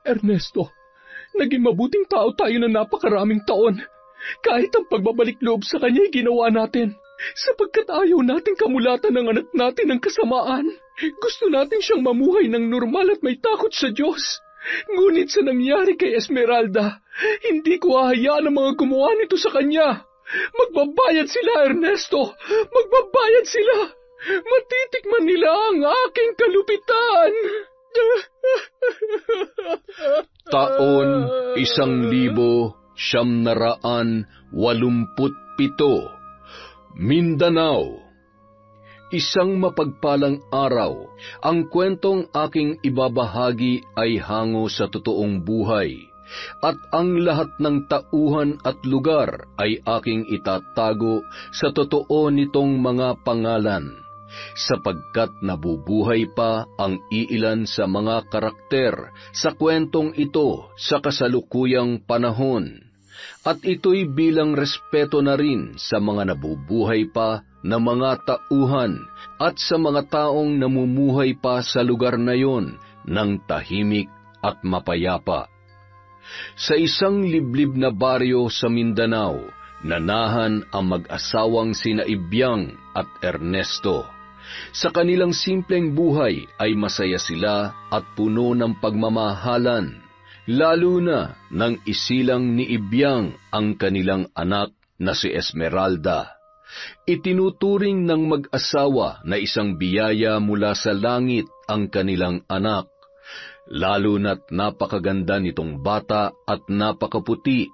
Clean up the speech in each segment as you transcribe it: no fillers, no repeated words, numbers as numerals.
Ernesto, naging mabuting tao tayo na napakaraming taon. Kahit ang pagbabalik loob sa kanya ay ginawa natin, sapagkat ayaw natin kamulatan ng anak natin ng kasamaan. Gusto natin siyang mamuhay ng normal at may takot sa Diyos. Ngunit sa nangyari kay Esmeralda, hindi ko hahayaan ang mga gumawa nito sa kanya. Magbabayad sila, Ernesto! Magbabayad sila! Matitikman nila ang aking kalupitan! Taon 1987, Mindanao. Isang mapagpalang araw, ang kwentong aking ibabahagi ay hango sa totoong buhay, at ang lahat ng tauhan at lugar ay aking itatago sa totoo nitong mga pangalan, sapagkat nabubuhay pa ang iilan sa mga karakter sa kwentong ito sa kasalukuyang panahon. At ito'y bilang respeto na rin sa mga nabubuhay pa na mga tauhan at sa mga taong namumuhay pa sa lugar na yon ng tahimik at mapayapa. Sa isang liblib na baryo sa Mindanao, nanahan ang mag-asawang sina Ibiang at Ernesto. Sa kanilang simpleng buhay ay masaya sila at puno ng pagmamahalan, lalo na nang isilang ni Ibiang ang kanilang anak na si Esmeralda. Itinuturing ng mag-asawa na isang biyaya mula sa langit ang kanilang anak, lalo na't napakaganda nitong bata at napakaputi.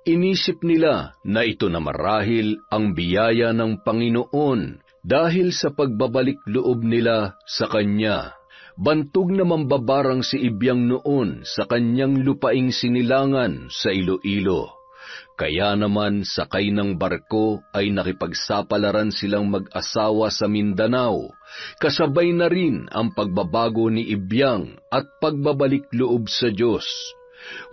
Inisip nila na ito na marahil ang biyaya ng Panginoon dahil sa pagbabalik loob nila sa Kanya. Bantog na mambabarang si Ibiang noon sa kanyang lupaing sinilangan sa Iloilo. Kaya naman sakay ng barko ay nakipagsapalaran silang mag-asawa sa Mindanao, kasabay na rin ang pagbabago ni Ibiang at pagbabalik loob sa Diyos.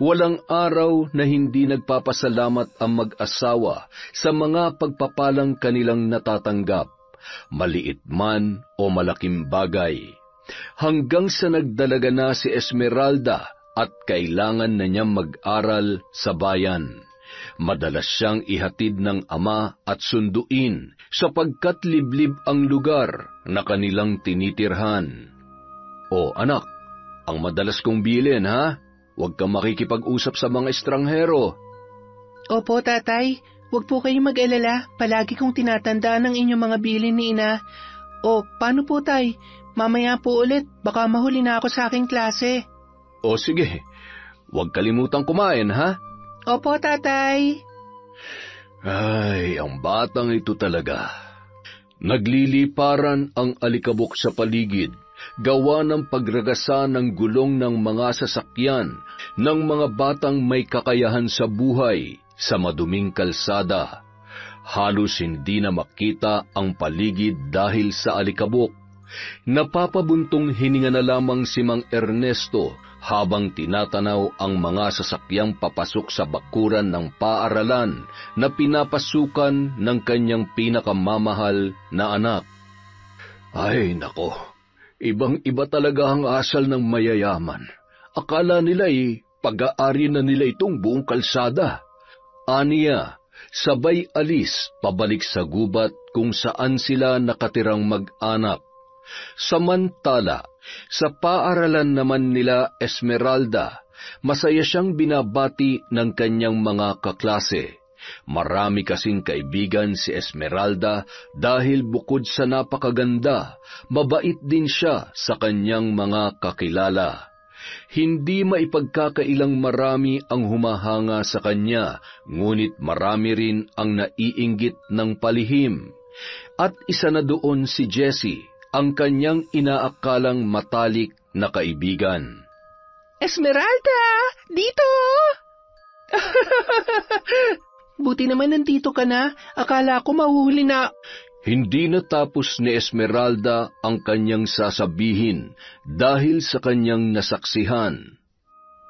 Walang araw na hindi nagpapasalamat ang mag-asawa sa mga pagpapalang kanilang natatanggap, maliit man o malaking bagay. Hanggang sa nagdalaga na si Esmeralda at kailangan na niyang mag-aral sa bayan. Madalas siyang ihatid ng ama at sunduin sapagkat liblib ang lugar na kanilang tinitirhan. O anak, ang madalas kong bilin ha? Huwag kang makikipag-usap sa mga estranghero. Opo, tatay. Huwag po kayong mag-alala. Palagi kong tinatandaan ang inyong mga bilin ni ina. O, paano po, tay? Mamaya po ulit, baka mahuli na ako sa aking klase. O sige, huwag kalimutang kumain, ha? Opo, tatay. Ay, ang batang ito talaga. Nagliliparan ang alikabok sa paligid, gawa ng pagragasa ng gulong ng mga sasakyan ng mga batang may kakayahan sa buhay sa maduming kalsada. Halos hindi na makita ang paligid dahil sa alikabok. Napapabuntong hininga na lamang si Mang Ernesto habang tinatanaw ang mga sasakyang papasok sa bakuran ng paaralan na pinapasukan ng kanyang pinakamamahal na anak. Ay nako, ibang-iba talaga ang asal ng mayayaman. Akala nila'y pag-aari na nila itong buong kalsada. Aniya, sabay alis pabalik sa gubat kung saan sila nakatirang mag-anak. Samantala, sa paaralan naman nila Esmeralda, masaya siyang binabati ng kanyang mga kaklase. Marami kasing kaibigan si Esmeralda dahil bukod sa napakaganda, mabait din siya sa kanyang mga kakilala. Hindi maipagkakailang marami ang humahanga sa kanya, ngunit marami rin ang naiinggit ng palihim. At isa na doon si Jessie, ang kanyang inaakalang matalik na kaibigan. Esmeralda! Dito! Buti naman nandito ka na. Akala ko mahuhuli na. Hindi natapos ni Esmeralda ang kanyang sasabihin dahil sa kanyang nasaksihan.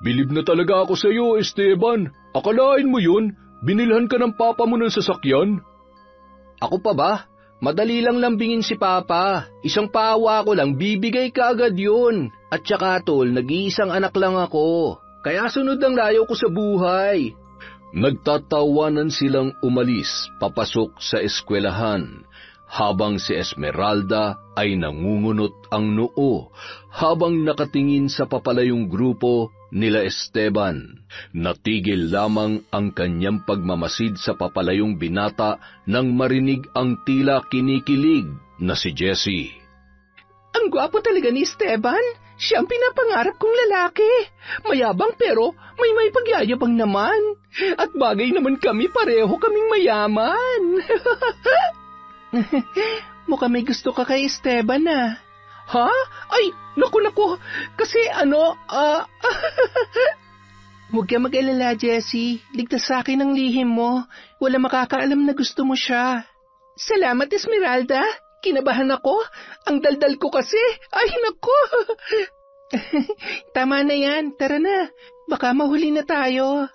Bilib na talaga ako sa iyo, Esteban. Akalain mo yun? Binilhan ka ng papa mo ng sasakyan? Ako pa ba? Madali lang lambingin si Papa. Isang pawa ko lang, bibigay ka agad yun. At saka tol, nag-iisang anak lang ako. Kaya sunod ang layo ko sa buhay. Nagtatawanan silang umalis, papasok sa eskwelahan, habang si Esmeralda ay nangungunot ang noo, habang nakatingin sa papalayong grupo nila Esteban. Natigil lamang ang kanyang pagmamasid sa papalayong binata nang marinig ang tila kinikilig na si Jessie. Ang gwapo talaga ni Esteban. Siya ang pinapangarap kong lalaki. Mayabang pero may pagyayabang naman. At bagay naman kami, pareho kaming mayaman. Mukhang may gusto ka kay Esteban ah. Ha? Ay, naku. Kasi Huwag ka mag-alala, Jessie. Ligtas sa akin ang lihim mo. Wala makakaalam na gusto mo siya. Salamat, Esmeralda. Kinabahan ako. Ang daldal ko kasi. Ay, naku. Tama na yan. Tara na. Baka mahuli na tayo.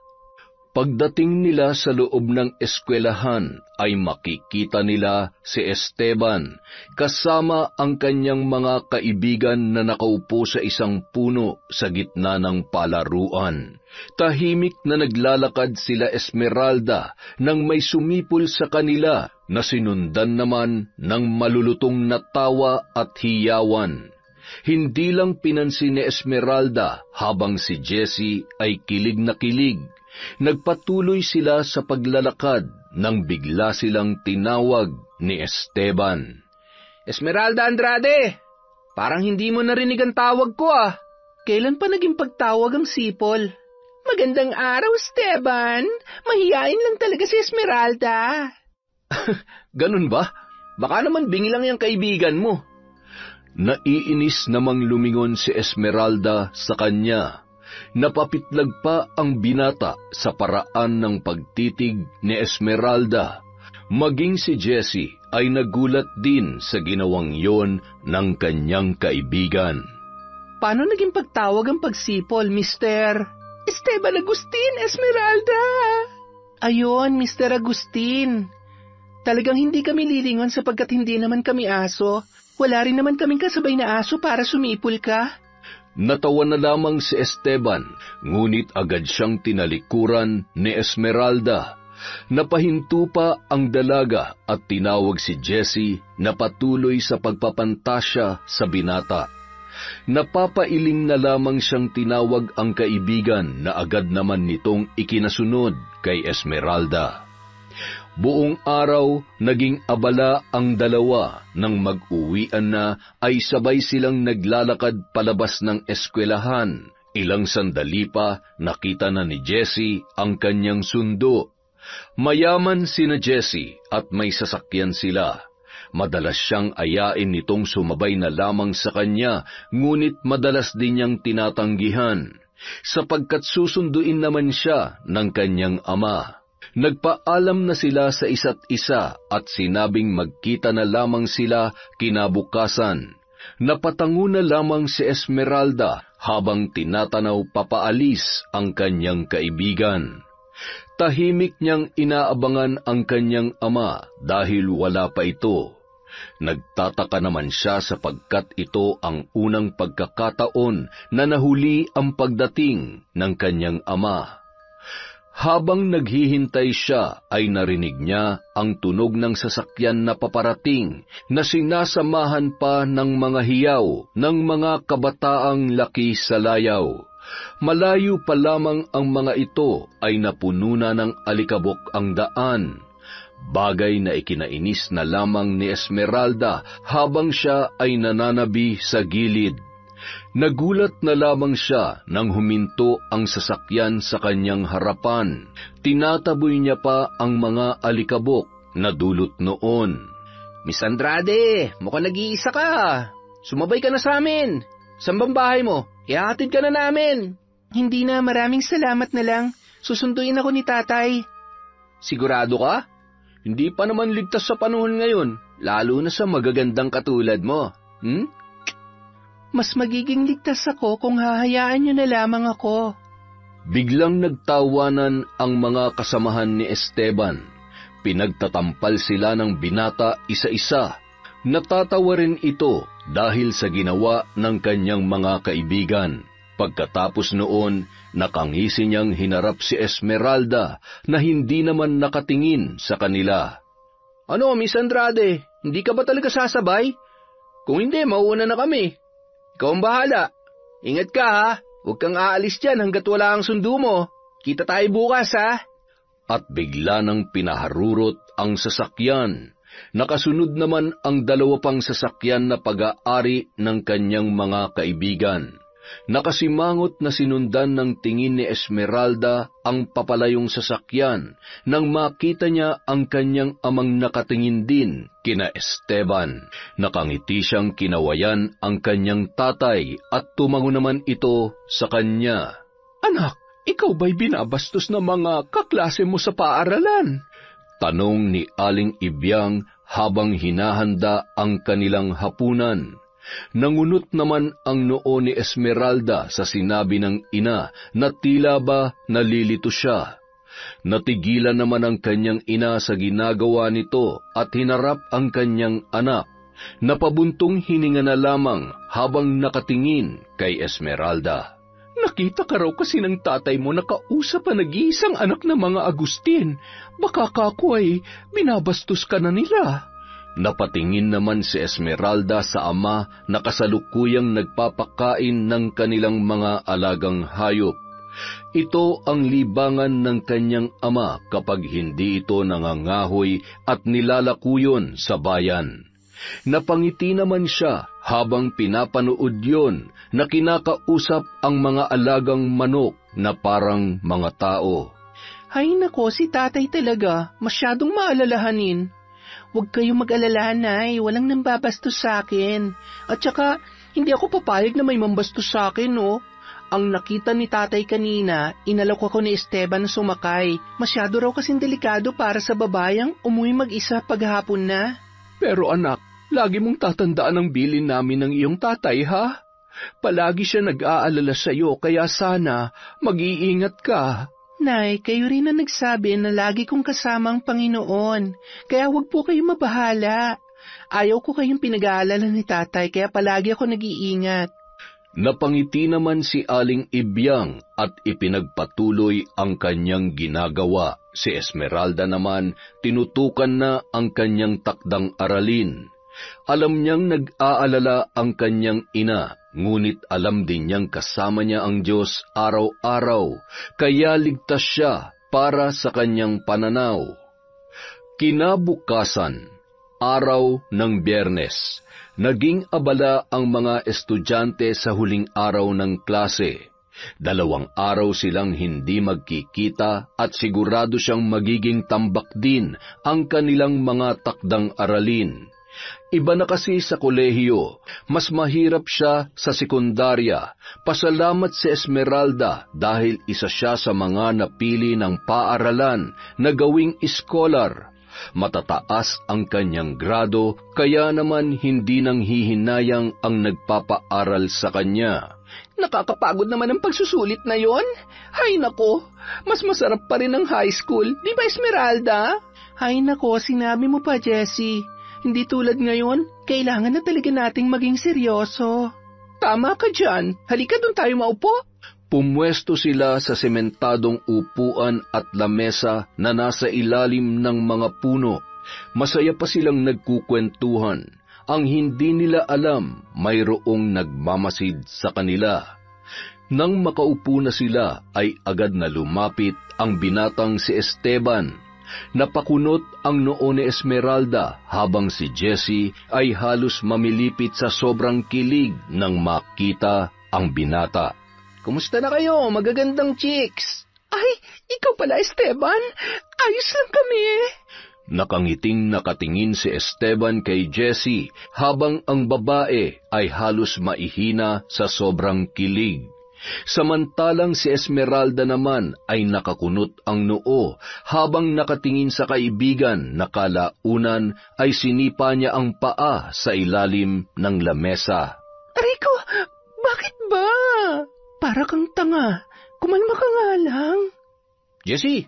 Pagdating nila sa loob ng eskwelahan ay makikita nila si Esteban kasama ang kanyang mga kaibigan na nakaupo sa isang puno sa gitna ng palaruan. Tahimik na naglalakad sila Esmeralda nang may sumipol sa kanila na sinundan naman ng malulutong na tawa at hiyawan. Hindi lang pinansin ni Esmeralda habang si Jessie ay kilig na kilig. Nagpatuloy sila sa paglalakad nang bigla silang tinawag ni Esteban. Esmeralda Andrade, parang hindi mo narinig ang tawag ko ah. Kailan pa naging pagtawag ang sipol? Magandang araw, Esteban. Mahiyain lang talaga si Esmeralda. Ganun ba? Baka naman bingi lang yung kaibigan mo. Naiinis namang lumingon si Esmeralda sa kanya. Napapitlag pa ang binata sa paraan ng pagtitig ni Esmeralda. Maging si Jessie ay nagulat din sa ginawang yon ng kanyang kaibigan. Paano naging pagtawag ang pagsipol, Mr. Esteban Agustin, Esmeralda? Ayon, Mr. Agustin. Talagang hindi kami lilingon sapagkat hindi naman kami aso. Wala rin naman kaming kasabay na aso para sumipol ka. Natawa na lamang si Esteban, ngunit agad siyang tinalikuran ni Esmeralda. Napahinto pa ang dalaga at tinawag si Jessie na patuloy sa pagpapantasya sa binata. Napapailing na lamang siyang tinawag ang kaibigan na agad naman nitong ikinasunod kay Esmeralda. Buong araw, naging abala ang dalawa. Nang mag-uwian na, ay sabay silang naglalakad palabas ng eskwelahan. Ilang sandali pa, nakita na ni Jessie ang kanyang sundo. Mayaman sina Jessie at may sasakyan sila. Madalas siyang ayain nitong sumabay na lamang sa kanya, ngunit madalas din niyang tinatanggihan, sapagkat susunduin naman siya ng kanyang ama. Nagpaalam na sila sa isa't isa at sinabing magkita na lamang sila kinabukasan. Napatango na lamang si Esmeralda habang tinatanaw papaalis ang kanyang kaibigan. Tahimik niyang inaabangan ang kanyang ama dahil wala pa ito. Nagtataka naman siya sapagkat ito ang unang pagkakataon na nahuli ang pagdating ng kanyang ama. Habang naghihintay siya ay narinig niya ang tunog ng sasakyan na paparating na sinasamahan pa ng mga hiyaw ng mga kabataang laki sa layaw. Malayo pa lamang ang mga ito ay napuno na ng alikabok ang daan. Bagay na ikinainis na lamang ni Esmeralda habang siya ay nananabi sa gilid. Nagulat na lamang siya nang huminto ang sasakyan sa kanyang harapan. Tinataboy niya pa ang mga alikabok na dulot noon. Miss Andrade, mukhang nag-iisa ka. Sumabay ka na sa amin. Saan bang bahay mo? Ihahatid ka na namin. Hindi na, maraming salamat na lang. Susunduin ako ni tatay. Sigurado ka? Hindi pa naman ligtas sa panahon ngayon, lalo na sa magagandang katulad mo. Mas magiging ligtas ako kung hahayaan niyo na lamang ako. Biglang nagtawanan ang mga kasamahan ni Esteban. Pinagtatampal sila ng binata isa-isa. Natatawa rin ito dahil sa ginawa ng kanyang mga kaibigan. Pagkatapos noon, nakangisi niyang hinarap si Esmeralda na hindi naman nakatingin sa kanila. Ano, Miss Andrade, hindi ka ba talaga sasabay? Kung hindi, mauuna na kami. Ikaw ang bahala. Ingat ka ha, huwag kang aalis dyan hanggat wala ang sundo mo. Kita tayo bukas ha. At bigla nang pinaharurot ang sasakyan. Nakasunod naman ang 2 pang sasakyan na pag-aari ng kanyang mga kaibigan. Nakasimangot na sinundan ng tingin ni Esmeralda ang papalayong sasakyan nang makita niya ang kanyang amang nakatingin din kina Esteban. Nakangiti siyang kinawayan ang kanyang tatay at tumango naman ito sa kanya. Anak, ikaw ba'y binabastos ng mga kaklase mo sa paaralan? Tanong ni Aling Ibyang habang hinahanda ang kanilang hapunan. Nangunot naman ang noo ni Esmeralda sa sinabi ng ina na tila ba nalilito siya. Natigilan naman ang kanyang ina sa ginagawa nito at hinarap ang kanyang anak. Napabuntong hininga na lamang habang nakatingin kay Esmeralda. Nakita ka raw kasi ng tatay mo na kausap ang nag-iisang anak ng mga Agustin. Baka kako ay binabastos ka na nila. Napatingin naman si Esmeralda sa ama na kasalukuyang nagpapakain ng kanilang mga alagang hayop. Ito ang libangan ng kanyang ama kapag hindi ito nangangahoy at nilalakuyon sa bayan. Napangiti naman siya habang pinapanood yon na kinakausap ang mga alagang manok na parang mga tao. Hay nako, si tatay talaga, masyadong maalalahanin. Huwag kayong mag-alala, Nay, walang nambabastos sa akin. At saka, hindi ako papayag na may mambastos sa akin, no? Ang nakita ni tatay kanina, inalok ako ni Esteban na sumakay. Masyado raw kasing delikado para sa babayang umuwi mag-isa paghapon na. Pero anak, lagi mong tatandaan ang bilin namin ng iyong tatay, ha? Palagi siya nag-aalala sa iyo, kaya sana mag-iingat ka. Nay, kayo rin na nagsabi na lagi kong kasama ang Panginoon, kaya huwag po kayong mabahala. Ayaw ko kayong pinag-aalala ni tatay, kaya palagi ako nag-iingat. Napangiti naman si Aling Ibyang at ipinagpatuloy ang kanyang ginagawa. Si Esmeralda naman tinutukan na ang kanyang takdang aralin. Alam niyang nag-aalala ang kanyang ina, ngunit alam din niyang kasama niya ang Diyos araw-araw, kaya ligtas siya para sa kanyang pananaw. Kinabukasan, araw ng Biyernes, naging abala ang mga estudyante sa huling araw ng klase. 2 araw silang hindi magkikita at sigurado siyang magiging tambak din ang kanilang mga takdang aralin. Iba na kasi sa kolehiyo, mas mahirap siya sa sekundarya. Pasalamat si Esmeralda dahil isa siya sa mga napili ng paaralan na gawing iskolar. Matataas ang kanyang grado, kaya naman hindi nang hihinayang ang nagpapaaral sa kanya. Nakakapagod naman ang pagsusulit na yon. Hay nako, mas masarap pa rin ang high school, di ba Esmeralda? Hay nako, sinabi mo pa, Jessie. Hindi tulad ngayon, kailangan na talaga nating maging seryoso. Tama ka dyan. Halika doon tayo maupo. Pumwesto sila sa sementadong upuan at lamesa na nasa ilalim ng mga puno. Masaya pa silang nagkukwentuhan. Ang hindi nila alam, mayroong nagmamasid sa kanila. Nang makaupo na sila, ay agad na lumapit ang binatang si Esteban. Napakunot ang noo ni Esmeralda habang si Jessie ay halos mamilipit sa sobrang kilig nang makita ang binata. Kumusta na kayo, magagandang chicks? Ay, ikaw pala Esteban, ayos lang kami eh. Nakangiting nakatingin si Esteban kay Jessie habang ang babae ay halos maihina sa sobrang kilig. Samantalang si Esmeralda naman ay nakakunot ang noo habang nakatingin sa kaibigan na kalaunan ay sinipa niya ang paa sa ilalim ng lamesa. Rico, bakit ba? Para kang tanga. Kumalma ka nga lang. Jessie,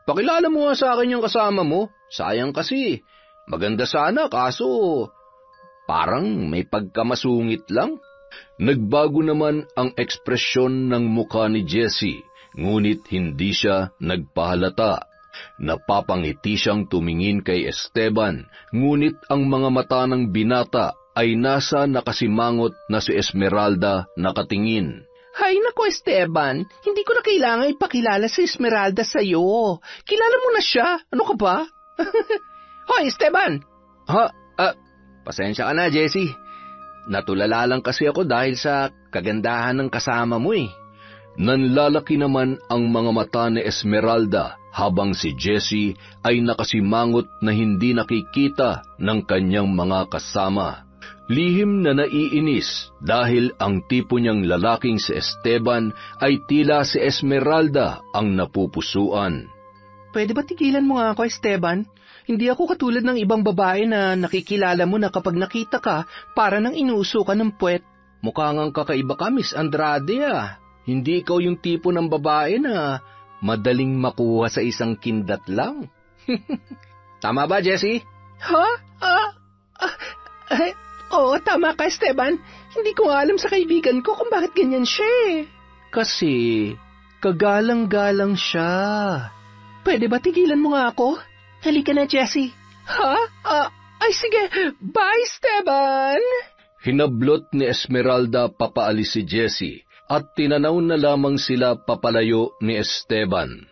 Pakilala mo nga sa akin yung kasama mo. Sayang kasi. Maganda sana kaso parang may pagkamasungit lang. Nagbago naman ang ekspresyon ng mukha ni Jessie, ngunit hindi siya nagpahalata. Napapangiti siyang tumingin kay Esteban, ngunit ang mga mata ng binata ay nasa nakasimangot na si Esmeralda nakatingin. Hay nako Esteban, hindi ko na kailangan ipakilala si Esmeralda sa'yo. Kilala mo na siya, ano ka ba? Hoy Esteban! Pasensya ka na, Jessie. Natulala lang kasi ako dahil sa kagandahan ng kasama mo eh. Nanlalaki naman ang mga mata ni Esmeralda habang si Jessie ay nakasimangot na hindi nakikita ng kanyang mga kasama. Lihim na naiinis dahil ang tipo niyang lalaking si Esteban ay tila si Esmeralda ang napupusuan. Pwede ba tigilan mo nga ako Esteban? Hindi ako katulad ng ibang babae na nakikilala mo na kapag nakita ka, para nang inuuso ka ng puwet. Mukha ngang kakaiba ka, Miss Andrade ah. Hindi ikaw yung tipo ng babae na madaling makuha sa isang kindat lang. Tama ba, Jessie? Ha? Oo, tama ka, Esteban. Hindi ko nga alam sa kaibigan ko kung bakit ganyan siya eh. Kasi kagalang-galang siya. Pwede ba tigilan mo nga ako? Halika na, Jessie. Ha? Ay sige, bye, Esteban! Hinablot ni Esmeralda papaalis si Jessie at tinanaw na lamang sila papalayo ni Esteban.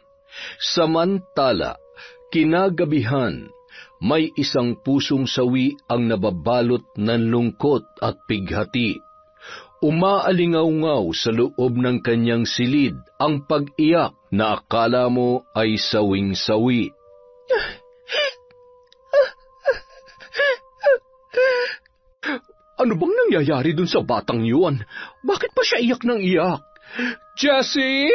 Samantala, kinagabihan, may isang pusong sawi ang nababalot ng lungkot at pighati. Umaalingaw-ngaw sa loob ng kanyang silid ang pag-iyak na akala mo ay sawing-sawi. Ano bang nangyayari dun sa batang yun? Bakit pa siya iyak ng iyak? Jessie?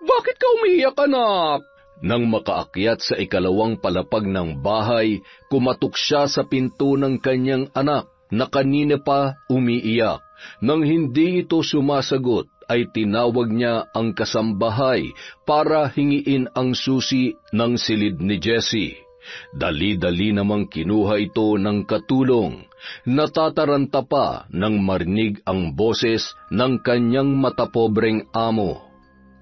Bakit ka umiiyak, anak? Nang makaakyat sa ikalawang palapag ng bahay, kumatok siya sa pinto ng kanyang anak na kanina pa umiiyak. Nang hindi ito sumasagot, ay tinawag niya ang kasambahay para hingiin ang susi ng silid ni Jessie. Dali-dali namang kinuha ito ng katulong. Natataranta pa nang marinig ang boses ng kanyang matapobreng amo.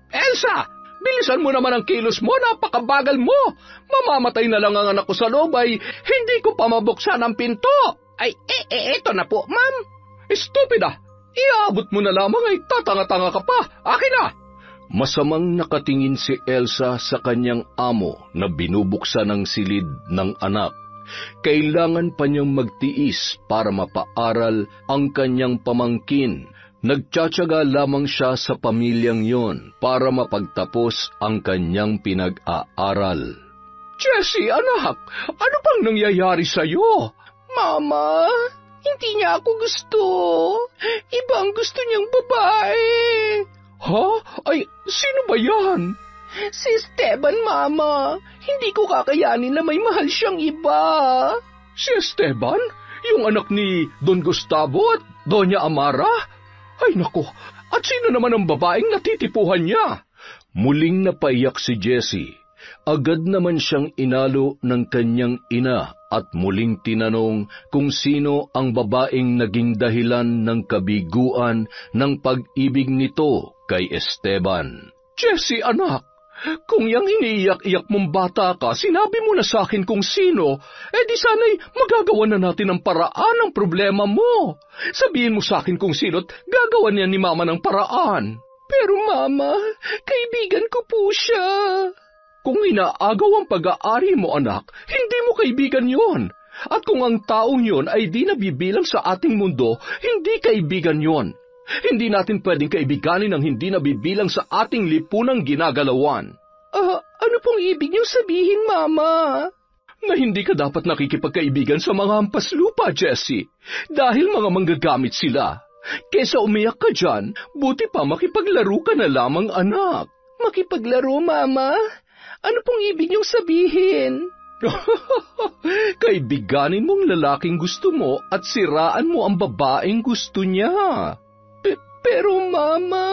Elsa! Bilisan mo naman ang kilos mo, napakabagal mo! Mamamatay na lang ang anak ko sa loob ay hindi ko pa mabuksan ang pinto! Ay, eto na po, ma'am! Estupida! Iabot mo na lamang ay tatanga-tanga ka pa! Akin na! Masamang nakatingin si Elsa sa kanyang amo na binubuksan ang silid ng anak. Kailangan pa niyang magtiis para mapaaral ang kanyang pamangkin. Nagtsatsaga lamang siya sa pamilyang yon para mapagtapos ang kanyang pinag-aaral. Jessie, anak! Ano bang nangyayari sa'yo? Mama, hindi niya ako gusto. Iba ang gusto niyang babae. Ha? Ay, sino ba yan? Si Esteban, Mama. Hindi ko kakayanin na may mahal siyang iba. Si Esteban? Yung anak ni Don Gustavo at Doña Amara? Ay nako, at sino naman ang babaeng natitipuhan niya? Muling napaiyak si Jessie. Agad naman siyang inalo ng kanyang ina at muling tinanong kung sino ang babaeng naging dahilan ng kabiguan ng pag-ibig nito kay Esteban. Jessie, anak, kung yang iniiyak-iyak mong bata ka, sinabi mo na sa akin kung sino, di sana'y magagawa na natin ang paraan ng problema mo. Sabihin mo sa akin kung sino't gagawa niya ni Mama ng paraan. Pero Mama, kaibigan ko po siya. Kung inaagaw ang pag-aari mo, anak, hindi mo kaibigan yon. At kung ang taong yon ay di nabibilang sa ating mundo, hindi kaibigan yon. Hindi natin pwedeng kaibiganin ang hindi nabibilang sa ating lipunang ginagalawan. Ano pong ibig niyong sabihin, Mama? Na hindi ka dapat nakikipagkaibigan sa mga hampas lupa, Jessie, dahil mga manggagamit sila. Kesa umiyak ka dyan, buti pa makipaglaro ka na lamang, anak. Makipaglaro, Mama? Ano pong ibig niyong sabihin? Kaibiganin mong lalaking gusto mo at siraan mo ang babaeng gusto niya. Pero Mama...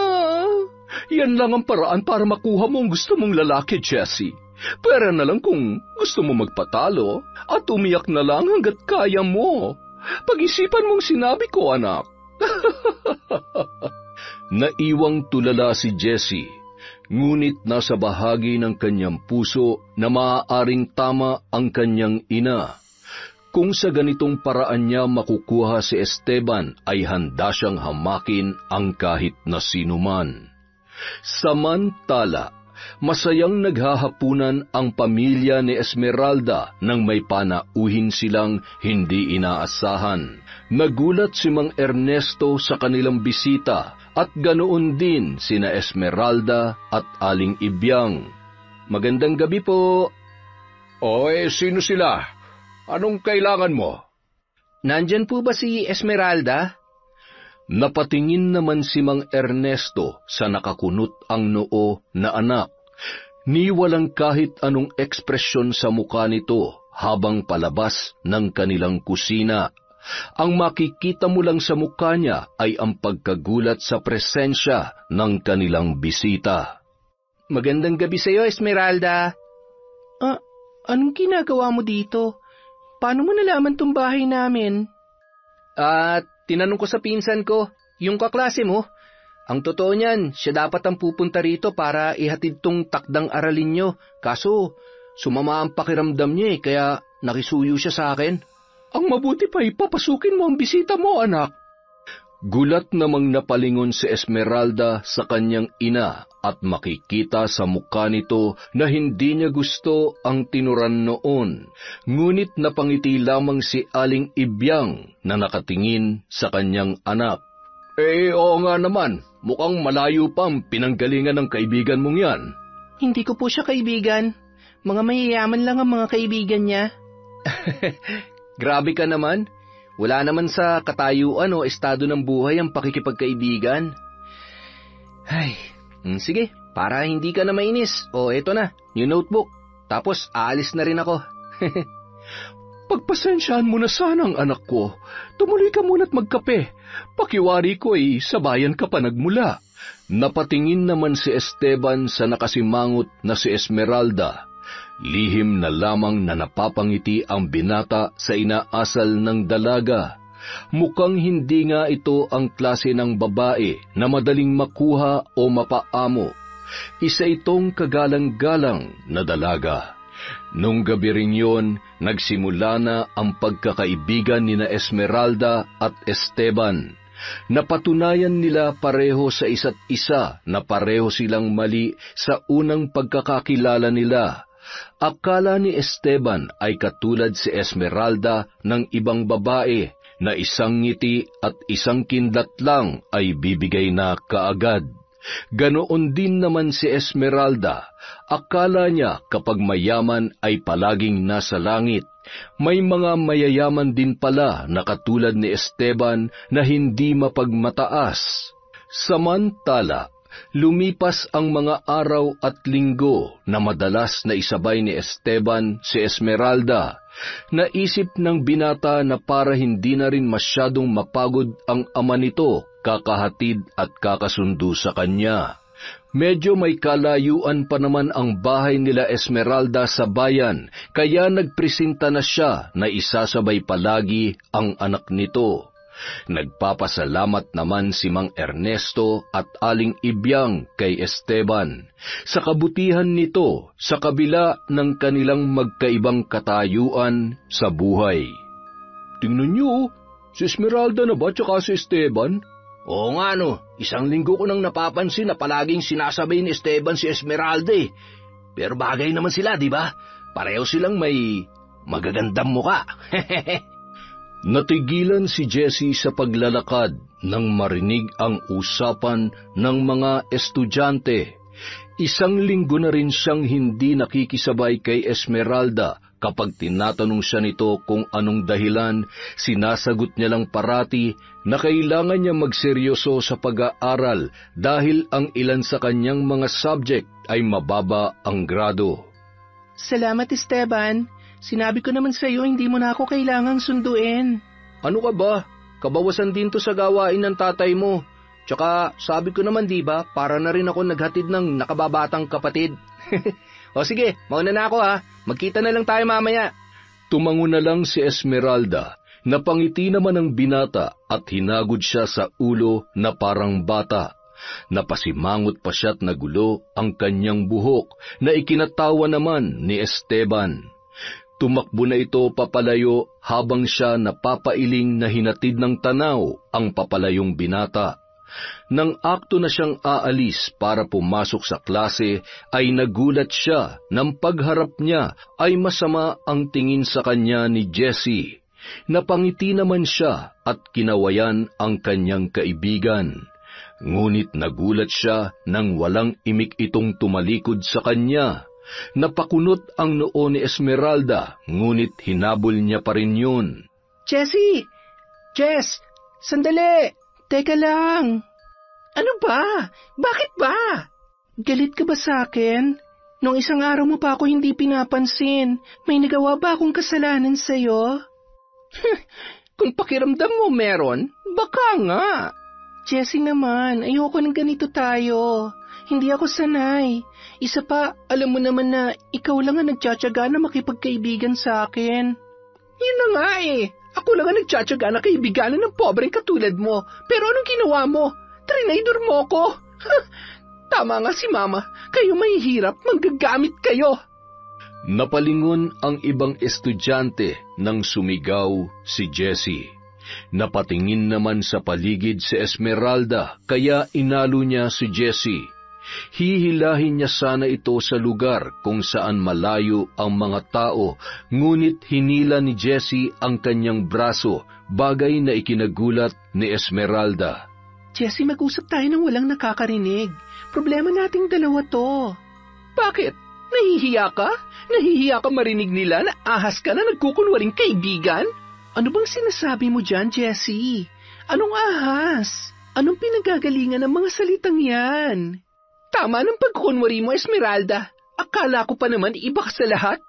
Yan lang ang paraan para makuha mo ang gusto mong lalaki, Jessie. Pera na lang kung gusto mo magpatalo at umiyak na lang hanggat kaya mo. Pag-isipan mong sinabi ko, anak. Naiwang tulala si Jessie, ngunit nasa bahagi ng kanyang puso na maaaring tama ang kanyang ina. Kung sa ganitong paraan niya makukuha si Esteban, ay handa siyang hamakin ang kahit na sinuman. Samantala, masayang naghahapunan ang pamilya ni Esmeralda nang may panauhin silang hindi inaasahan. Nagulat si Mang Ernesto sa kanilang bisita at ganoon din sina Esmeralda at Aling Ibyang. Magandang gabi po. Sino sila? Anong kailangan mo? Nandyan po ba si Esmeralda? Napatingin naman si Mang Ernesto sa nakakunot ang noo na anak. Ni walang kahit anong ekspresyon sa mukha nito habang palabas ng kanilang kusina. Ang makikita mo lang sa mukha niya ay ang pagkagulat sa presensya ng kanilang bisita. Magandang gabi sa iyo, Esmeralda. Anong ginagawa mo dito? Paano mo nalaman tong bahay namin? Tinanong ko sa pinsan ko, yung kaklase mo. Ang totoo niyan, siya dapat ang pupunta rito para ihatid tong takdang aralin nyo. Kaso, sumama ang pakiramdam niya kaya nakisuyo siya sa akin. Ang mabuti pa papasukin mo ang bisita mo, anak. Gulat namang napalingon si Esmeralda sa kanyang ina at makikita sa mukha nito na hindi niya gusto ang tinuran noon. Ngunit napangiti lamang si Aling Ibyang na nakatingin sa kanyang anak. Oo nga naman, mukhang malayo pa ang pinanggalingan ng kaibigan mong yan. Hindi ko po siya kaibigan. Mga mayayaman lang ang mga kaibigan niya. Grabe ka naman. Wala naman sa katayuan o estado ng buhay ang pakikipagkaibigan. Sige, para hindi ka na mainis. Eto na, yung notebook. Tapos aalis na rin ako. Pagpasensyahan mo na sana ang anak ko. Tumuloy ka muna't magkape. Pakiwari ko sa bayan ka pa nagmula. Napatingin naman si Esteban sa nakasimangot na si Esmeralda. Lihim na lamang na napapangiti ang binata sa inaasal ng dalaga. Mukhang hindi nga ito ang klase ng babae na madaling makuha o mapaamo. Isa itong kagalang-galang na dalaga. Nung gabi rin yun, nagsimula na ang pagkakaibigan nina Esmeralda at Esteban. Napatunayan nila pareho sa isa't isa na pareho silang mali sa unang pagkakakilala nila. Akala ni Esteban ay katulad si Esmeralda ng ibang babae na isang ngiti at isang kindat lang ay bibigay na kaagad. Ganoon din naman si Esmeralda. Akala niya kapag mayaman ay palaging nasa langit. May mga mayayaman din pala na katulad ni Esteban na hindi mapagmataas. Samantala, lumipas ang mga araw at linggo na madalas na isabay ni Esteban si Esmeralda. Naisip ng binata na para hindi na rin masyadong mapagod ang ama nito, kakahatid at kakasundo sa kanya. Medyo may kalayuan pa naman ang bahay nila Esmeralda sa bayan, kaya nagpresenta na siya na isasabay palagi ang anak nito. Nagpapasalamat naman si Mang Ernesto at Aling Ibyang kay Esteban sa kabutihan nito sa kabila ng kanilang magkaibang katayuan sa buhay. Tingnan niyo, si Esmeralda na ba tsaka si Esteban? Oo nga isang linggo ko nang napapansin na palaging sinasabay ni Esteban si Esmeralda Pero bagay naman sila, di ba? Pareho silang may magagandang muka. Natigilan si Jessie sa paglalakad nang marinig ang usapan ng mga estudyante. Isang linggo na rin siyang hindi nakikisabay kay Esmeralda. Kapag tinatanong siya nito kung anong dahilan, sinasagot niya lang parati na kailangan niya magseryoso sa pag-aaral dahil ang ilan sa kanyang mga subject ay mababa ang grado. Salamat, Esteban. Sinabi ko naman sa iyo, hindi mo na ako kailangang sunduin. Ano ka ba? Kabawasan din to sa gawain ng tatay mo. Tsaka sabi ko naman, di ba, para na rin ako naghatid ng nakababatang kapatid. O sige, mauna na ako ha. Magkita na lang tayo mamaya. Tumango na lang si Esmeralda. Napangiti naman ang binata at hinagod siya sa ulo na parang bata. Napasimangot pa siya't nagulo ang kanyang buhok na ikinatawa naman ni Esteban. Tumakbo na ito papalayo habang siya napapailing na hinatid ng tanaw ang papalayong binata. Nang akto na siyang aalis para pumasok sa klase ay nagulat siya nang pagharap niya ay masama ang tingin sa kanya ni Jessie. Napangiti naman siya at kinawayan ang kanyang kaibigan. Ngunit nagulat siya nang walang imik itong tumalikod sa kanya. Napakunot ang noo ni Esmeralda, ngunit hinabol niya pa rin yun. Jessie! Jess! Sandali! Teka lang! Ano ba? Bakit ba? Galit ka ba sa akin? Nung isang araw mo pa ako hindi pinapansin, may nagawa ba akong kasalanan sa'yo? Kung pakiramdam mo meron, baka nga. Jessie naman, ayoko ng ganito tayo. Hindi ako sanay. Isa pa, alam mo naman na ikaw lang ang nagtsatsaga na makipagkaibigan sa akin. Yun na nga eh. Ako lang ang nagtsatsaga na kaibiganan ng pobreng katulad mo. Pero anong ginawa mo? Trinaydor mo ko. Tama nga si Mama. Kayo mahihirap, manggagamit kayo. Napalingon ang ibang estudyante nang sumigaw si Jessie. Napatingin naman sa paligid si Esmeralda, kaya inalo niya si Jessie. Hihilahin niya sana ito sa lugar kung saan malayo ang mga tao, ngunit hinila ni Jessie ang kanyang braso, bagay na ikinagulat ni Esmeralda. Jessie, mag-usap tayo nang walang nakakarinig. Problema nating dalawa to. Bakit? Nahihiya ka? Nahihiya ka marinig nila na ahas ka na nagkukunwaring kaibigan? Ano bang sinasabi mo dyan, Jessie? Anong ahas? Anong pinagagalingan ng mga salitang yan? Tama ng pagkukunwari mo, Esmeralda. Akala ko pa naman iba ka sa lahat.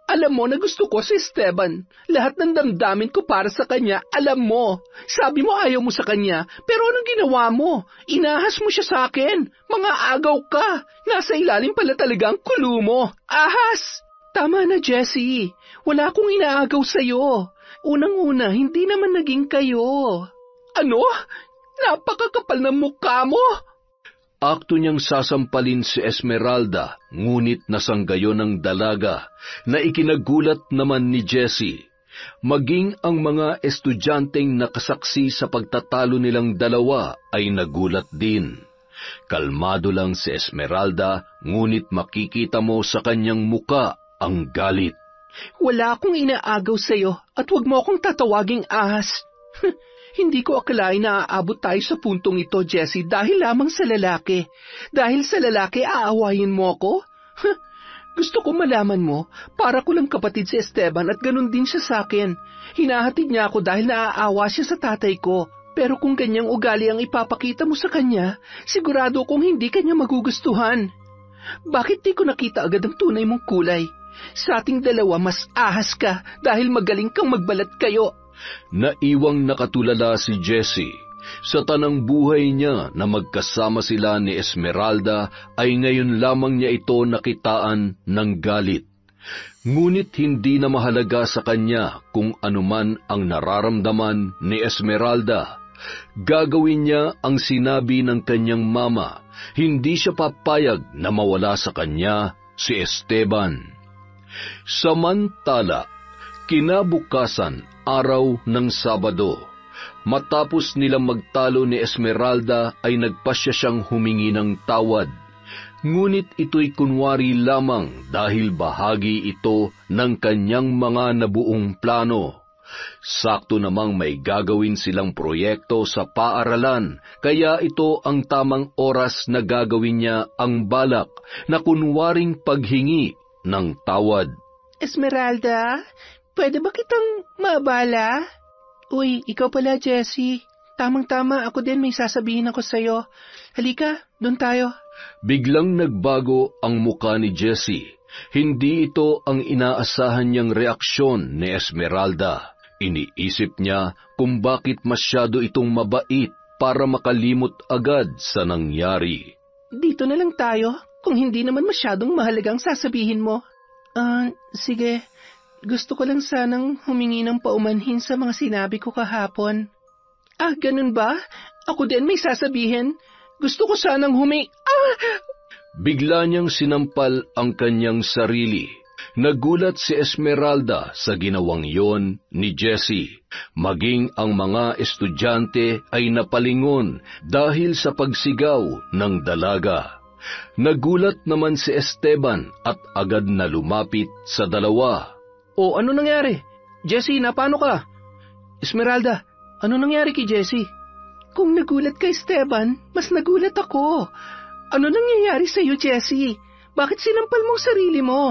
Alam mo na gusto ko si Esteban. Lahat ng damdamin ko para sa kanya, alam mo. Sabi mo ayaw mo sa kanya, pero anong ginawa mo? Inahas mo siya sa akin. Mga agaw ka. Nasa ilalim pala talaga ang kulo mo. Ahas! Tama na, Jessie. Wala akong inaagaw sa'yo. Unang-una, hindi naman naging kayo. Ano? Napakakapal ng mukha mo! Akto niyang sasampalin si Esmeralda, ngunit nasanggayon ng dalaga na ikinagulat naman ni Jessie. Maging ang mga estudyanteng nakasaksi sa pagtatalo nilang dalawa ay nagulat din. Kalmado lang si Esmeralda, ngunit makikita mo sa kanyang muka ang galit. Wala akong inaagaw sa'yo at huwag mo akong tatawaging ahas. Hindi ko akalain na aabot tayo sa puntong ito, Jessie, dahil lamang sa lalaki. Dahil sa lalaki, aawayin mo ako? Gusto ko malaman mo, para ko lang kapatid si Esteban at ganun din siya sa akin. Hinahatid niya ako dahil naaawa siya sa tatay ko. Pero kung ganyang ugali ang ipapakita mo sa kanya, sigurado kong hindi kanya magugustuhan. Bakit di ko nakita agad ang tunay mong kulay? Sa ating dalawa, mas ahas ka dahil magaling kang magbalat kayo. Naiwang nakatulala si Jessie. Sa tanang buhay niya na magkasama sila ni Esmeralda ay ngayon lamang niya ito nakitaan ng galit. Ngunit hindi na mahalaga sa kanya kung anuman ang nararamdaman ni Esmeralda. Gagawin niya ang sinabi ng kanyang mama. Hindi siya papayag na mawala sa kanya si Esteban. Samantala, kinabukasan, araw ng Sabado, matapos nilang magtalo ni Esmeralda ay nagpasya siyang humingi ng tawad. Ngunit ito'y kunwari lamang dahil bahagi ito ng kanyang mga nabuong plano. Sakto namang may gagawin silang proyekto sa paaralan, kaya ito ang tamang oras na gagawin niya ang balak na kunwaring paghingi ng tawad. Esmeralda, pwede ba kitang mabala? Uy, ikaw pala, Jessie. Tamang-tama, ako din may sasabihin ako sa'yo. Halika, doon tayo. Biglang nagbago ang muka ni Jessie. Hindi ito ang inaasahan niyang reaksyon ni Esmeralda. Iniisip niya kung bakit masyado itong mabait para makalimot agad sa nangyari. Dito na lang tayo, kung hindi naman masyadong mahalagang sasabihin mo. Sige. Gusto ko lang sanang humingi ng paumanhin sa mga sinabi ko kahapon. Ganun ba? Ako din may sasabihin. Gusto ko sanang Bigla niyang sinampal ang kanyang sarili. Nagulat si Esmeralda sa ginawang yon ni Jessie. Maging ang mga estudyante ay napalingon dahil sa pagsigaw ng dalaga. Nagulat naman si Esteban at agad na lumapit sa dalawa. Ano nangyari? Jessie, paano ka? Esmeralda, ano nangyari kay Jessie? Kung nagulat kay Esteban, mas nagulat ako. Ano nangyayari sa'yo, Jessie? Bakit sinampal mo ang sarili mo?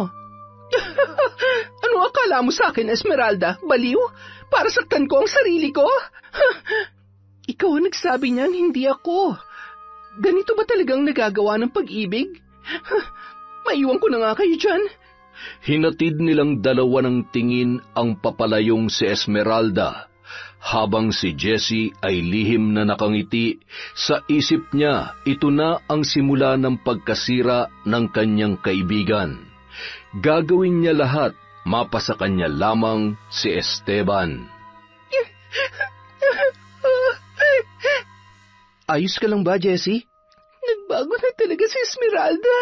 Ano akala mo sa akin, Esmeralda? Baliw? Para saktan ko ang sarili ko? Ikaw ang nagsabi niyan, hindi ako. Ganito ba talagang nagagawa ng pag-ibig? Maiwan ko na nga kayo dyan. Hinatid nilang dalawa ng tingin ang papalayong si Esmeralda, habang si Jessie ay lihim na nakangiti. Sa isip niya, ito na ang simula ng pagkasira ng kanyang kaibigan. Gagawin niya lahat, mapasa kanya lamang si Esteban. Ayos ka lang ba, Jessie? Nagbago na talaga si Esmeralda.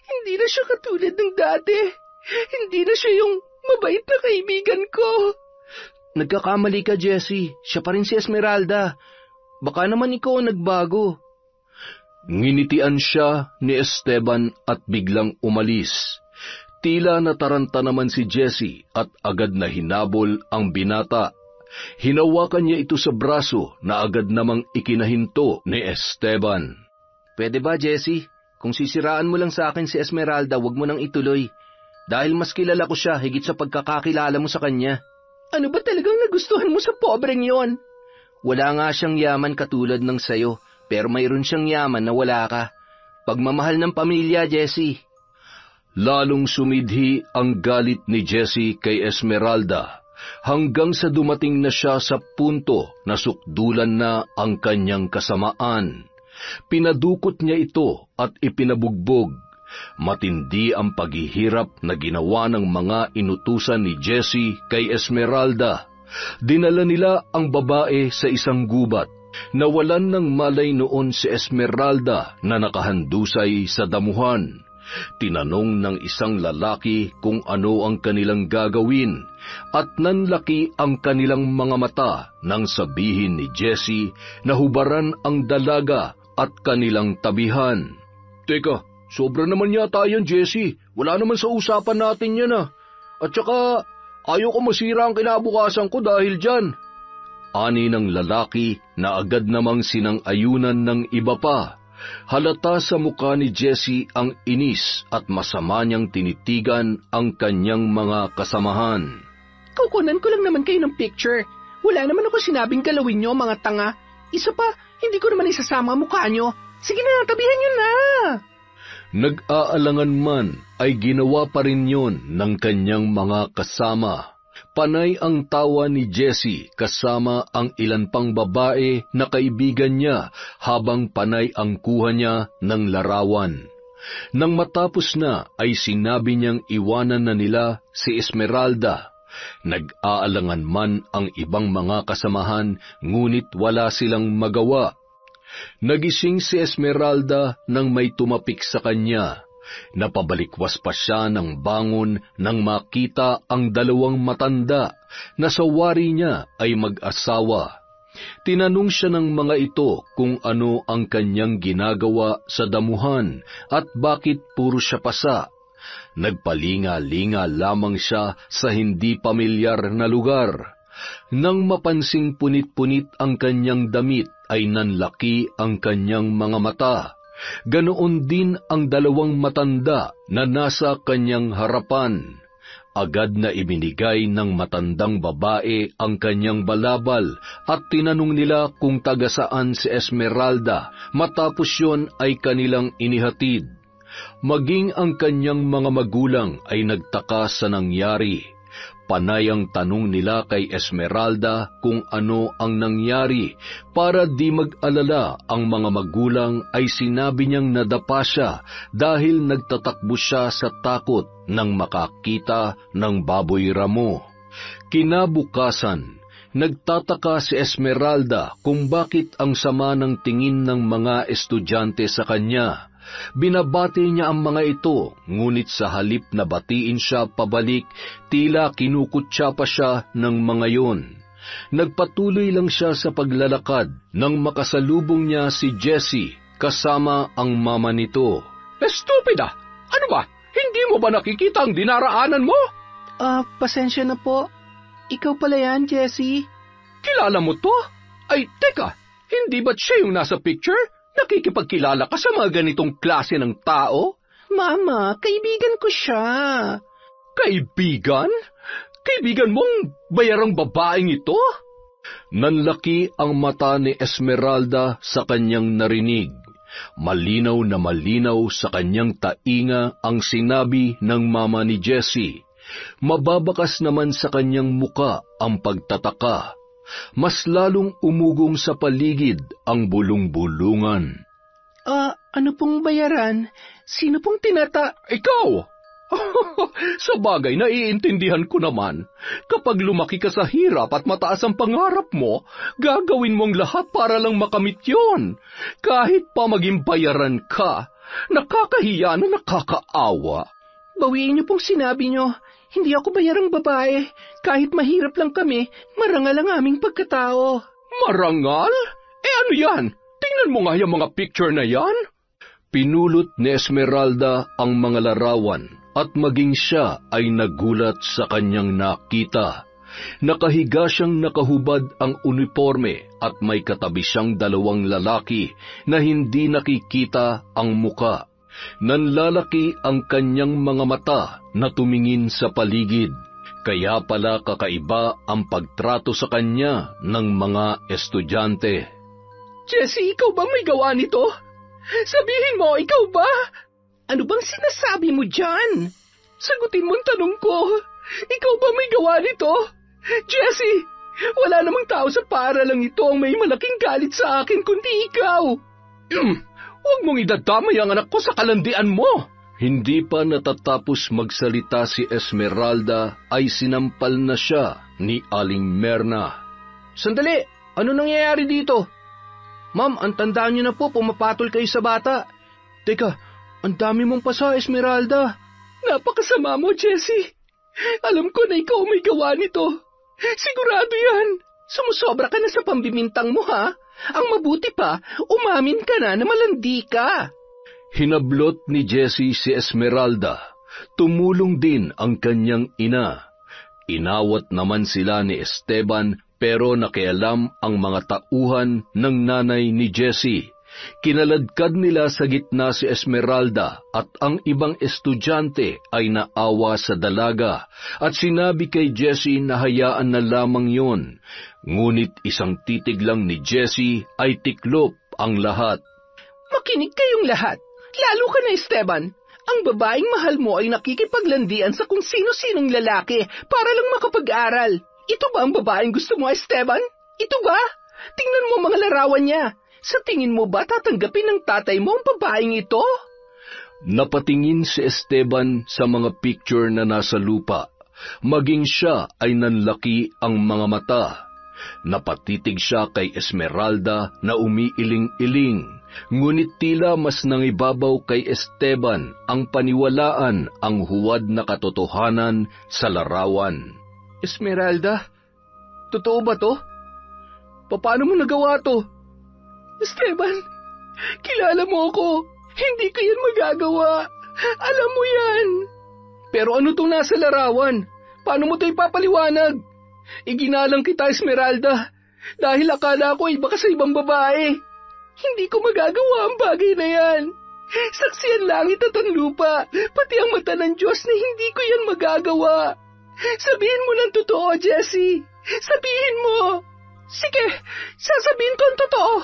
Hindi na siya katulad ng dati. Hindi na siya yung mabait na kaibigan ko. Nagkakamali ka, Jessie. Siya pa rin si Esmeralda. Baka naman ikaw ang nagbago. Nginitian siya ni Esteban at biglang umalis. Tila nataranta naman si Jessie at agad na hinabol ang binata. Hinawakan niya ito sa braso na agad namang ikinahinto ni Esteban. Pwede ba, Jessie? Kung sisiraan mo lang sa akin si Esmeralda, wag mo nang ituloy. Dahil mas kilala ko siya higit sa pagkakakilala mo sa kanya. Ano ba talagang nagustuhan mo sa pobreng yon? Wala nga siyang yaman katulad ng sayo, pero mayroon siyang yaman na wala ka. Pagmamahal ng pamilya, Jessie. Lalong sumidhi ang galit ni Jessie kay Esmeralda, hanggang sa dumating na siya sa punto na sukdulan na ang kanyang kasamaan. Pinadukot niya ito at ipinabugbog. Matindi ang paghihirap na ginawa ng mga inutusan ni Jessie kay Esmeralda. Dinala nila ang babae sa isang gubat. Nawalan ng malay noon si Esmeralda na nakahandusay sa damuhan. Tinanong ng isang lalaki kung ano ang kanilang gagawin, at nanlaki ang kanilang mga mata nang sabihin ni Jessie na hubaran ang dalaga at kanilang tabihan. Teka, sobra naman yata yan, Jessie. Wala naman sa usapan natin yan At saka, ayaw ko masira ang kinabukasan ko dahil dyan. Ani ng lalaki na agad namang sinang-ayunan ng iba pa. Halata sa mukha ni Jessie ang inis at masama niyang tinitigan ang kanyang mga kasamahan. Kukunan ko lang naman kayo ng picture. Wala naman ako sinabing galawin niyo, mga tanga. Isa pa, hindi ko naman isasama ang mukha niyo. Sige na, tabihan niyo na. Nag-aalangan man ay ginawa pa rin yon ng kanyang mga kasama. Panay ang tawa ni Jessie kasama ang ilan pang babae na kaibigan niya habang panay ang kuha niya ng larawan. Nang matapos na ay sinabi niyang iwanan na nila si Esmeralda. Nag-aalangan man ang ibang mga kasamahan, ngunit wala silang magawa. Nagising si Esmeralda nang may tumapik sa kanya. Napabalikwas pa siya ng bangon nang makita ang dalawang matanda na sa wari niya ay mag-asawa. Tinanong siya ng mga ito kung ano ang kanyang ginagawa sa damuhan at bakit puro siya pasa. Nagpalinga-linga lamang siya sa hindi pamilyar na lugar. Nang mapansing punit-punit ang kanyang damit ay nanlaki ang kanyang mga mata. Ganoon din ang dalawang matanda na nasa kanyang harapan. Agad na ibinigay ng matandang babae ang kanyang balabal at tinanong nila kung taga-saan si Esmeralda. Matapos yon ay kanilang inihatid. Maging ang kanyang mga magulang ay nagtaka sa nangyari. Panay ang tanong nila kay Esmeralda kung ano ang nangyari. Para di mag-alala ang mga magulang ay sinabi niyang nadapa siya dahil nagtatakbo siya sa takot nang makakita ng baboy ramo. Kinabukasan, nagtataka si Esmeralda kung bakit ang sama ng tingin ng mga estudyante sa kanya. Binabati niya ang mga ito, ngunit sa halip na batiin siya pabalik, tila kinukutya pa siya ng mga yon. Nagpatuloy lang siya sa paglalakad nang makasalubong niya si Jessie kasama ang mama nito. Estupida! Ano ba? Hindi mo ba nakikita ang dinaraanan mo? Pasensya na po. Ikaw pala yan, Jessie? Kilala mo to? Ay, teka, hindi ba't siya yung nasa picture? Nakikipagkilala ka sa mga ganitong klase ng tao? Mama, kaibigan ko siya. Kaibigan? Kaibigan mong bayarang babaeng ito? Nanlaki ang mata ni Esmeralda sa kanyang narinig. Malinaw na malinaw sa kanyang tainga ang sinabi ng mama ni Jessie. Mababakas naman sa kanyang muka ang pagtataka. Mas lalong umugong sa paligid ang bulong-bulungan. Ano pong bayaran? Sino pong Ikaw! Sa bagay, naiintindihan ko naman. Kapag lumaki ka sa hirap at mataas ang pangarap mo, gagawin mong lahat para lang makamit yon. Kahit pa maging bayaran ka, nakakahiya na nakakaawa. Bawiin niyo pong sinabi niyo. Hindi ako bayarang babae. Kahit mahirap lang kami, marangal ang aming pagkatao. Marangal? Ano yan? Tingnan mo nga yung mga picture na yan. Pinulot ni Esmeralda ang mga larawan at maging siya ay nagulat sa kanyang nakita. Nakahiga siyang nakahubad ang uniforme at may katabi siyang dalawang lalaki na hindi nakikita ang muka. Nanlalaki ang kanyang mga mata na tumingin sa paligid. Kaya pala kakaiba ang pagtrato sa kanya ng mga estudyante. Jessie, ikaw ba may gawa nito? Sabihin mo, ikaw ba? Ano bang sinasabi mo dyan? Sagutin mo ang tanong ko. Ikaw ba may gawa nito? Jessie, wala namang tao sa paaralang ito ang may malaking galit sa akin kundi ikaw. Huwag mong idadamay ang anak ko sa kalandian mo. Hindi pa natatapos magsalita si Esmeralda ay sinampal na siya ni Aling Merna. Sandali, ano nangyayari dito? Ma'am, ang tandaan niyo na po, pumapatol kayo sa bata. Teka, ang dami mong pasa, Esmeralda. Napakasama mo, Jessie. Alam ko na ikaw may gawa nito. Sigurado yan. Sumusobra ka na sa pambimintang mo, ha? Ang mabuti pa, umamin ka na malandi ka. Hinablot ni Jessie si Esmeralda. Tumulong din ang kanyang ina. Inawat naman sila ni Esteban pero nakialam ang mga tauhan ng nanay ni Jessie. Kinaladkad nila sa gitna si Esmeralda at ang ibang estudyante ay naawa sa dalaga at sinabi kay Jessie na hayaan na lamang yon. Ngunit isang titig lang ni Jessie ay tiklop ang lahat. Makinig kayong lahat, lalo ka na Esteban. Ang babaeng mahal mo ay nakikipaglandian sa kung sino-sinong lalaki para lang makapag-aral. Ito ba ang babaeng gusto mo, Esteban? Ito ba? Tingnan mo mga larawan niya. Sa tingin mo ba tatanggapin ng tatay mo ang babaeng ito? Napatingin si Esteban sa mga picture na nasa lupa. Maging siya ay nanlaki ang mga mata. Napatitig siya kay Esmeralda na umiiling-iling. Ngunit tila mas nangibabaw kay Esteban ang paniwalaan ang huwad na katotohanan sa larawan. Esmeralda, totoo ba to? Paano mo nagawa to? Esteban, kilala mo ako. Hindi ko yan magagawa. Alam mo yan. Pero ano tong nasa larawan? Paano mo ito ipapaliwanag? Iginalang kita, Esmeralda, dahil akala ko iba ka sa ibang babae. Hindi ko magagawa ang bagay na yan. Saksi ang langit at ang lupa, pati ang mata ng Diyos na hindi ko yan magagawa. Sabihin mo ng totoo, Jessie. Sabihin mo. Sige, sasabihin ko ang totoo.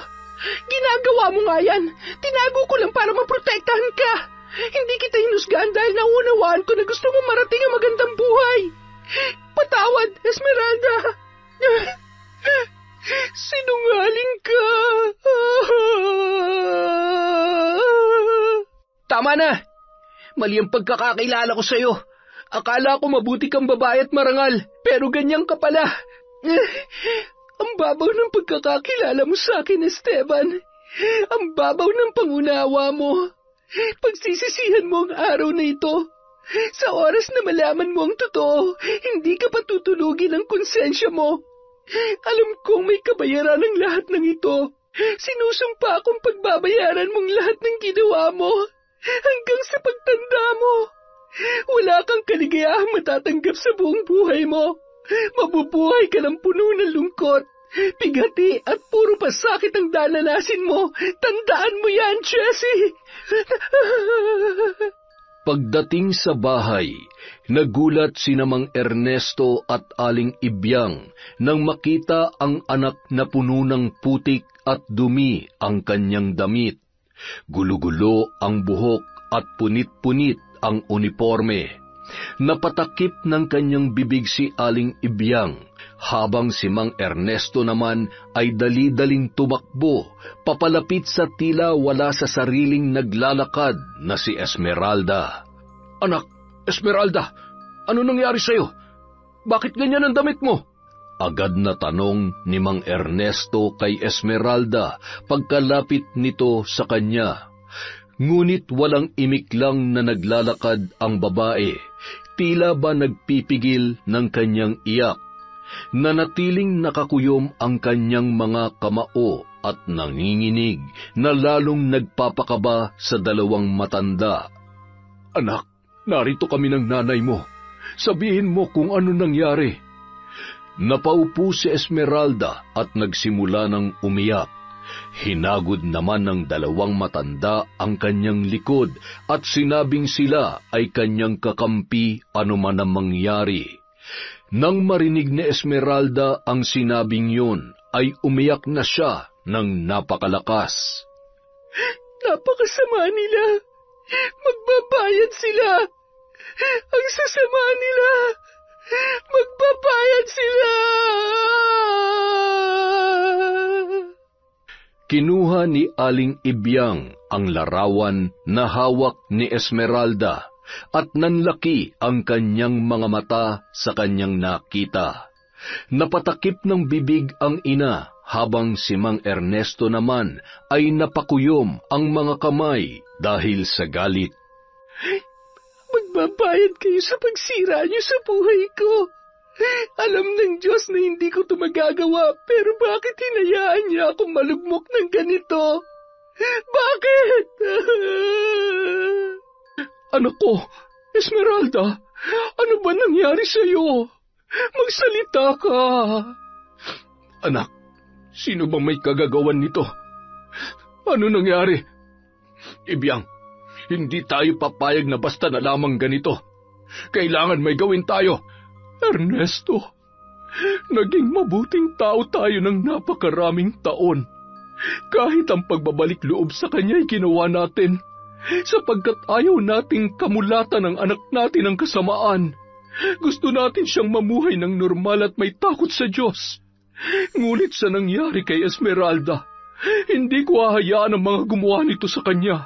Ginagawa mo nga yan. Tinago ko lang para maprotektahan ka. Hindi kita hinusgahan dahil naunawaan ko na gusto mo marating ang magandang buhay. Patawad, Esmeralda! Sinungaling ka! Tama na! Mali ang pagkakakilala ko sa'yo. Akala ko mabuti kang babae at marangal, pero ganyan ka pala. Ang babaw ng pagkakakilala mo sa akin, Esteban. Ang babaw ng pangunawa mo. Pagsisisihan mo ang araw na ito. Sa oras na malaman mo ang totoo, hindi ka patutulugin ang konsensya mo. Alam kong may kabayaran ng lahat ng ito. Sinusumpa akong pagbabayaran mong lahat ng ginawa mo hanggang sa pagtanda mo. Wala kang kaligayahang matatanggap sa buong buhay mo. Mabubuhay ka ng puno ng lungkot, bigati at puro pasakit ang dalanasin mo. Tandaan mo yan, Jessie! Pagdating sa bahay, nagulat sina Mang Ernesto at Aling Ibyang nang makita ang anak na puno ng putik at dumi ang kanyang damit. Gulo-gulo ang buhok at punit-punit ang uniforme. Napatakip ng kanyang bibig si Aling Ibyang, habang si Mang Ernesto naman ay dali-daling tumakbo, papalapit sa tila wala sa sariling naglalakad na si Esmeralda. Anak, Esmeralda, ano nangyari sa'yo? Bakit ganyan ang damit mo? Agad na tanong ni Mang Ernesto kay Esmeralda pagkalapit nito sa kanya. Ngunit walang imik lang na naglalakad ang babae, tila ba nagpipigil ng kanyang iyak. Nanatiling nakakuyom ang kanyang mga kamao at nanginginig na lalong nagpapakaba sa dalawang matanda. Anak, narito kami ng nanay mo. Sabihin mo kung ano nangyari. Napaupo si Esmeralda at nagsimula ng umiyak. Hinagod naman ng dalawang matanda ang kanyang likod at sinabing sila ay kanyang kakampi anuman ang mangyari. Nang marinig ni Esmeralda ang sinabing yun, ay umiyak na siya ng napakalakas. Napakasama nila. Magbabayad sila. Ang sasama nila. Magbabayad sila. Kinuha ni Aling Ibyang ang larawan na hawak ni Esmeralda at nanlaki ang kanyang mga mata sa kanyang nakita. Napatakip ng bibig ang ina habang si Mang Ernesto naman ay napakuyom ang mga kamay dahil sa galit. Magbabayad kayo sa pagsira niyo sa buhay ko. Alam ng Diyos na hindi ko ito magagawa, pero bakit hinayaan niya akong malugmok ng ganito? Bakit? Anak ko, Esmeralda, ano ba nangyari sa iyo? Magsalita ka. Anak, sino bang may kagagawan nito? Ano nangyari? Ibyang, hindi tayo papayag na basta na lamang ganito. Kailangan may gawin tayo. Ernesto, naging mabuting tao tayo ng napakaraming taon. Kahit ang pagbabalik loob sa kanya ay ginawa natin, sapagkat ayaw nating kamulatan ang anak natin ng kasamaan. Gusto natin siyang mamuhay ng normal at may takot sa Diyos. Ngunit sa nangyari kay Esmeralda, hindi ko hahayaan ang mga gumawa nito sa kanya.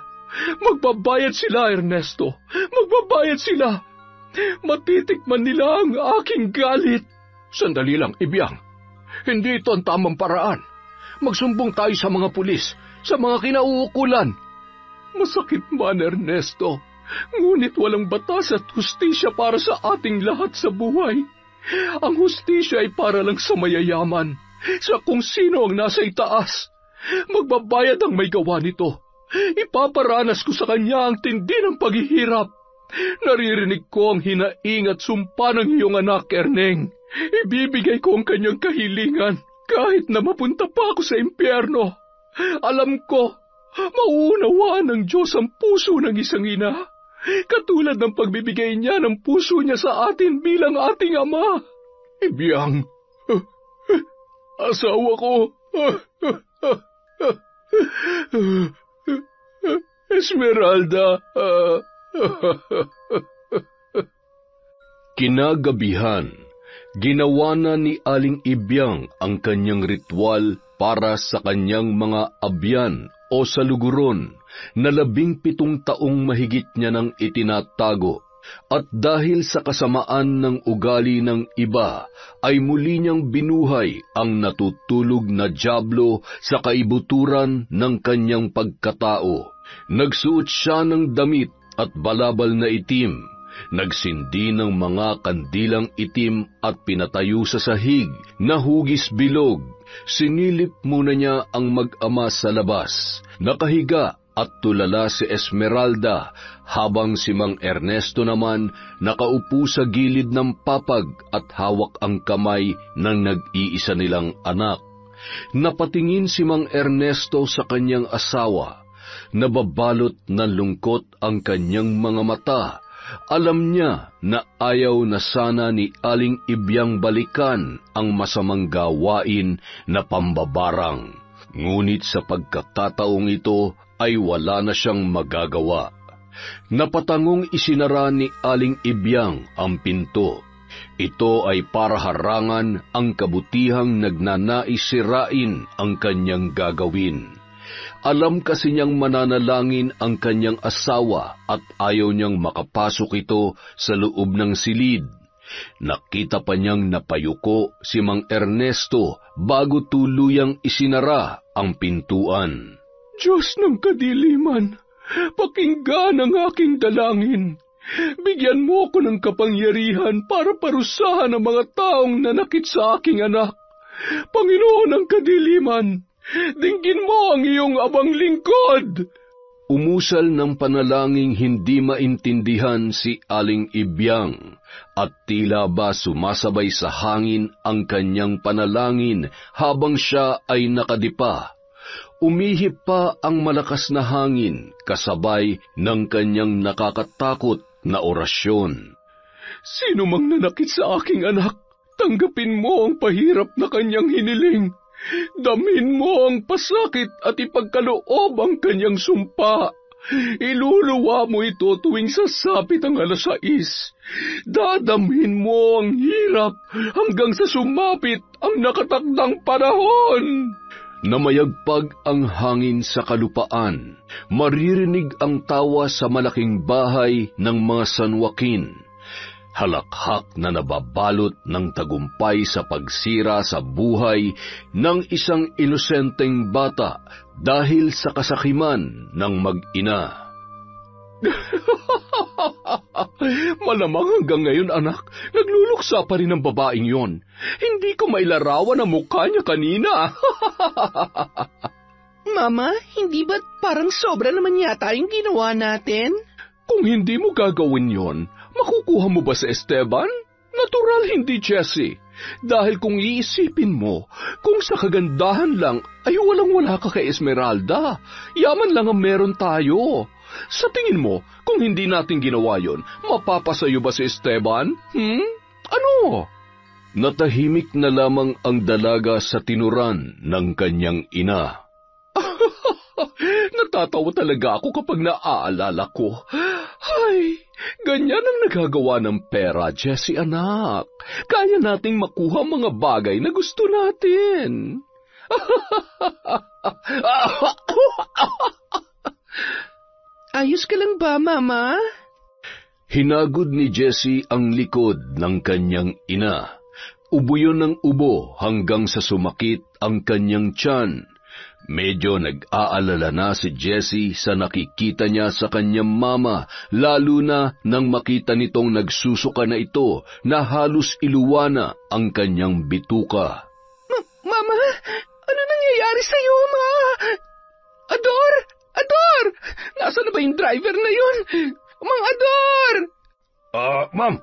Magbabayad sila, Ernesto. Magbabayad sila. Matitikman nila ang aking galit. Sandali lang, Ibyang. Hindi ito ang tamang paraan. Magsumbong tayo sa mga pulis, sa mga kinauukulan. Masakit man, Ernesto. Ngunit walang batas at hustisya para sa ating lahat sa buhay. Ang hustisya ay para lang sa mayayaman, sa kung sino ang nasa itaas. Magbabayad ang may gawa nito. Ipaparanas ko sa kanya ang tindi ng paghihirap. Naririnig ko ang hinaing at sumpa ng iyong anak, Erneng. Ibibigay ko ang kanyang kahilingan kahit na mapunta pa ako sa impyerno. Alam ko, mauunawaan ng Diyos ang puso ng isang ina, katulad ng pagbibigay niya ng puso niya sa atin bilang ating ama. Ibyang, asawa ko. Esmeralda. Kinagabihan, Ginawa na ni Aling Ibyang ang kanyang ritual para sa kanyang mga abyan o saluguron na 17 taong mahigit niya nang itinatago. At dahil sa kasamaan ng ugali ng iba, ay muli niyang binuhay ang natutulog na dyablo sa kaibuturan ng kanyang pagkatao. Nagsuot siya ng damit at balabal na itim, nagsindi ng mga kandilang itim at pinatayo sa sahig na hugis bilog. Sinilip muna niya ang mag-ama sa labas. Nakahiga at tulala si Esmeralda, habang si Mang Ernesto naman nakaupo sa gilid ng papag at hawak ang kamay ng nag-iisa nilang anak. Napatingin si Mang Ernesto sa kanyang asawa. Nababalot ng lungkot ang kanyang mga mata. Alam niya na ayaw na sana ni Aling Ibyang balikan ang masamang gawain na pambabarang. Ngunit sa pagkakataong ito ay wala na siyang magagawa. Napatangong isinara ni Aling Ibyang ang pinto. Ito ay para harangan ang kabutihang nagnanais sirain ang kanyang gagawin. Alam kasi niyang mananalangin ang kanyang asawa at ayaw niyang makapasok ito sa loob ng silid. Nakita pa niyang napayuko si Mang Ernesto bago tuluyang isinara ang pintuan. Diyos ng kadiliman, pakinggan ang aking dalangin. Bigyan mo ko ng kapangyarihan para parusahan ang mga taong nanakit sa aking anak. Panginoon ng kadiliman, dinggin mo ang iyong abang lingkod. Umusal ng panalangin hindi maintindihan si Aling Ibyang, at tila ba sumasabay sa hangin ang kanyang panalangin habang siya ay nakadipa. Umihip pa ang malakas na hangin kasabay ng kanyang nakakatakot na orasyon. Sino mang nanakit sa aking anak, tanggapin mo ang pahirap na kanyang hiniling. Damhin mo ang pasakit at ipagkaloob ang kanyang sumpa. Iluluwa mo ito tuwing sasapit ang 6:00. Dadamhin mo ang hirap hanggang sa sumapit ang nakatakdang panahon. Namayagpag ang hangin sa kalupaan. Maririnig ang tawa sa malaking bahay ng mga sanwakin. Halakhak na nababalot ng tagumpay sa pagsira sa buhay ng isang inosenteng bata dahil sa kasakiman ng mag-ina. Malamang hanggang ngayon, anak, nagluluksa pa rin ang babaeng yon. Hindi ko mailarawan ang mukha niya kanina. Mama, hindi ba't parang sobra naman yata yung ginawa natin? Kung hindi mo gagawin yon, makukuha mo ba si Esteban? Natural hindi, Jessie. Dahil kung iisipin mo, kung sa kagandahan lang ay walang-wala ka kay Esmeralda, yaman lang ang meron tayo. Sa tingin mo, kung hindi natin ginawa yon, mapapasayo ba si Esteban? Ano? Natahimik na lamang ang dalaga sa tinuran ng kanyang ina. Natatawa talaga ako kapag naaalala ko. Ay, ganyan ang nagagawa ng pera, Jessie anak. Kaya nating makuha mga bagay na gusto natin. Ayos ka lang ba, Mama? Hinagod ni Jessie ang likod ng kanyang ina. Ubo yun ng ubo hanggang sa sumakit ang kanyang tiyan. Medyo nag-aalala na si Jessie sa nakikita niya sa kanyang mama, lalo na nang makita nitong nagsusuka na ito na halos iluwana ang kanyang bituka. Mama, ano nangyayari sa'yo, Ma? Ador! Ador! Nasaan na ba yung driver na yun? Mang Ador! Ma'am!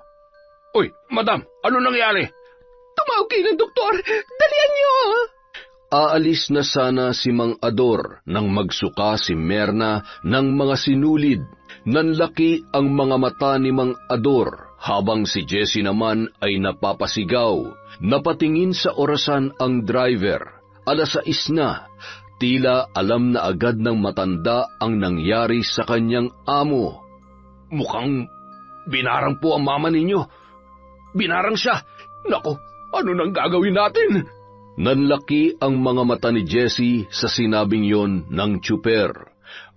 Uy, madam, ano nangyari? Tumawag kayo ng doktor! Dalian niyo! Aalis na sana si Mang Ador nang magsuka si Merna ng mga sinulid. Nanlaki ang mga mata ni Mang Ador, habang si Jessie naman ay napapasigaw. Napatingin sa orasan ang driver. 6:00 na. Tila alam na agad ng matanda ang nangyari sa kanyang amo. Mukhang binarang po ang mama ninyo. Binarang siya. Naku, ano nang gagawin natin? Nanlaki ang mga mata ni Jesse sa sinabing yon ng tsuper.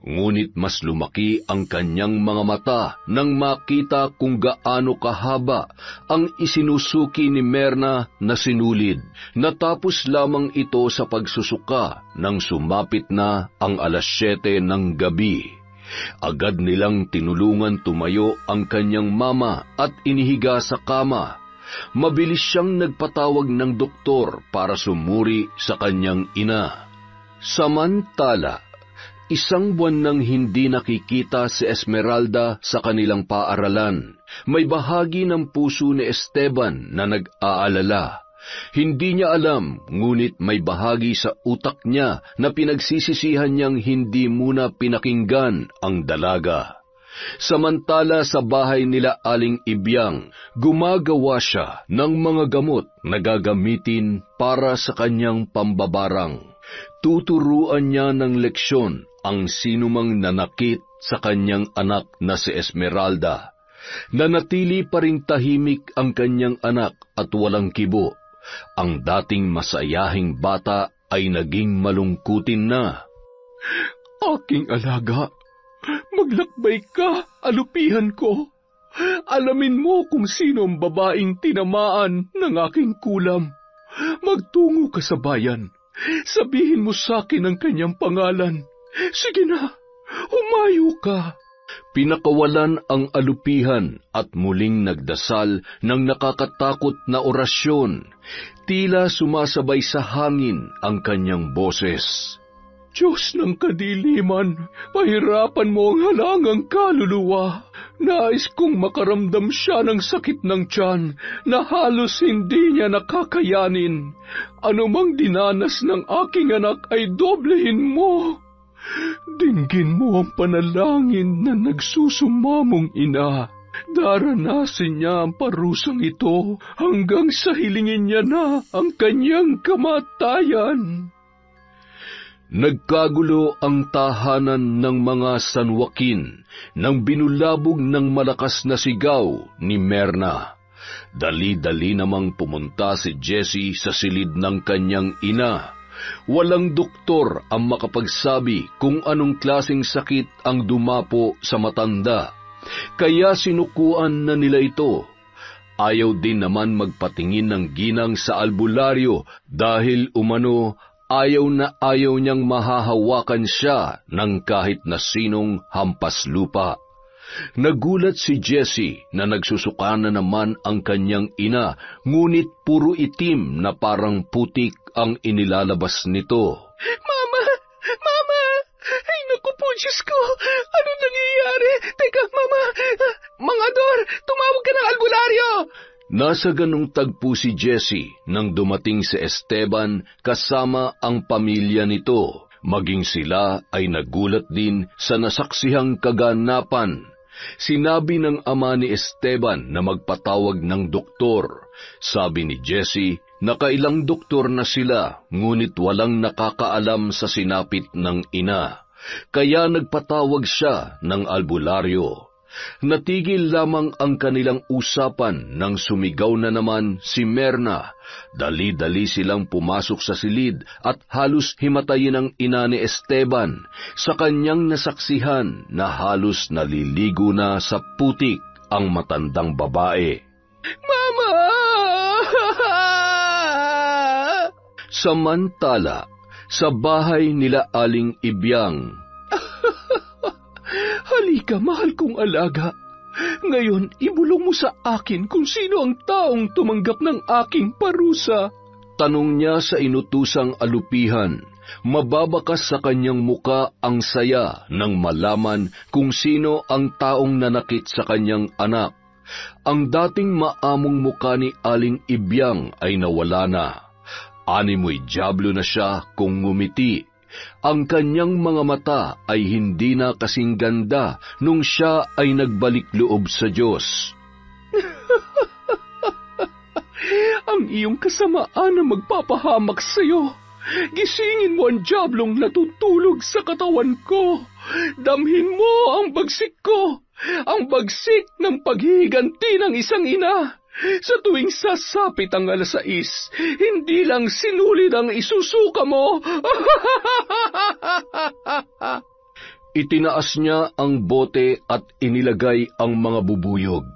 Ngunit mas lumaki ang kanyang mga mata nang makita kung gaano kahaba ang isinusuki ni Merna na sinulid. Natapos lamang ito sa pagsusuka nang sumapit na ang 7:00 ng gabi. Agad nilang tinulungan tumayo ang kanyang mama at inihiga sa kama. Mabilis siyang nagpatawag ng doktor para sumuri sa kanyang ina. Samantala, 1 buwan nang hindi nakikita si Esmeralda sa kanilang paaralan. May bahagi ng puso ni Esteban na nag-aalala. Hindi niya alam, ngunit may bahagi sa utak niya na pinagsisisihan niyang hindi muna pinakinggan ang dalaga. Samantala sa bahay nila Aling Ibyang, gumagawa siya ng mga gamot na gagamitin para sa kanyang pambabarang. Tuturuan niya ng leksyon ang sinumang nanakit sa kanyang anak na si Esmeralda. Nanatili pa ring tahimik ang kanyang anak at walang kibo. Ang dating masayahing bata ay naging malungkutin na. Aking alaga, maglakbay ka, alupihan ko. Alamin mo kung sino ang babaeng tinamaan ng aking kulam. Magtungo ka sa bayan. Sabihin mo sa akin ang kanyang pangalan. Sige na, humayo ka. Pinakawalan ang alupihan at muling nagdasal ng nakakatakot na orasyon. Tila sumasabay sa hangin ang kanyang boses. Diyos ng kadiliman, pahirapan mo ang halangang kaluluwa. Nais kong makaramdam siya ng sakit ng tiyan na halos hindi niya nakakayanin. Anumang dinanas ng aking anak ay doblehin mo. Dinggin mo ang panalangin na nagsusumamong ina. Daranasin niya ang parusang ito hanggang sa hilingin niya na ang kanyang kamatayan. Nagkagulo ang tahanan ng mga San Joaquin nang binulabog ng malakas na sigaw ni Merna. Dali-dali namang pumunta si Jesse sa silid ng kanyang ina. Walang doktor ang makapagsabi kung anong klaseng sakit ang dumapo sa matanda, kaya sinukuan na nila ito. Ayaw din naman magpatingin ng ginang sa albularyo dahil umano ayaw na ayaw niyang mahahawakan siya ng kahit na sinong hampas lupa. Nagulat si Jesse na nagsusuka na naman ang kanyang ina, ngunit puro itim na parang putik ang inilalabas nito. Mama! Mama! Ay, naku po, Diyos ko! Ano nangyayari? Teka, Mama! Mga Dor, tumawag ka ng albularyo! Nasa ganung tagpo si Jesse nang dumating si Esteban kasama ang pamilya nito. Maging sila ay nagulat din sa nasaksihang kaganapan. Sinabi ng ama ni Esteban na magpatawag ng doktor. Sabi ni Jesse, nakailang doktor na sila, ngunit walang nakakaalam sa sinapit ng ina. Kaya nagpatawag siya ng albularyo. Natigil lamang ang kanilang usapan nang sumigaw na naman si Merna. Dali-dali silang pumasok sa silid at halos himatayin ang ina ni Esteban sa kanyang nasaksihan na halos naliligo na sa putik ang matandang babae. Mama! Samantala, sa bahay nila Aling Ibyang, Halika, mahal kong alaga. Ngayon, ibulong mo sa akin kung sino ang taong tumanggap ng aking parusa. tanong niya sa inutusang alupihan. Mababakas sa kanyang muka ang saya nang malaman kung sino ang taong nanakit sa kanyang anak. Ang dating maamong muka ni Aling Ibyang ay nawala na. Animoy dyablo na siya kung ngumiti. Ang kanyang mga mata ay hindi na kasing ganda nung siya ay nagbalik loob sa Diyos. Ang iyong kasamaan na magpapahamak sa iyo. Gisingin mo ang diablong natutulog sa katawan ko. Damhin mo ang bagsik ko, ang bagsik ng paghihiganti ng isang ina. Sa tuwing sasapit ang 6:00, hindi lang sinulid ang isusuka mo. Itinaas niya ang bote at inilagay ang mga bubuyog.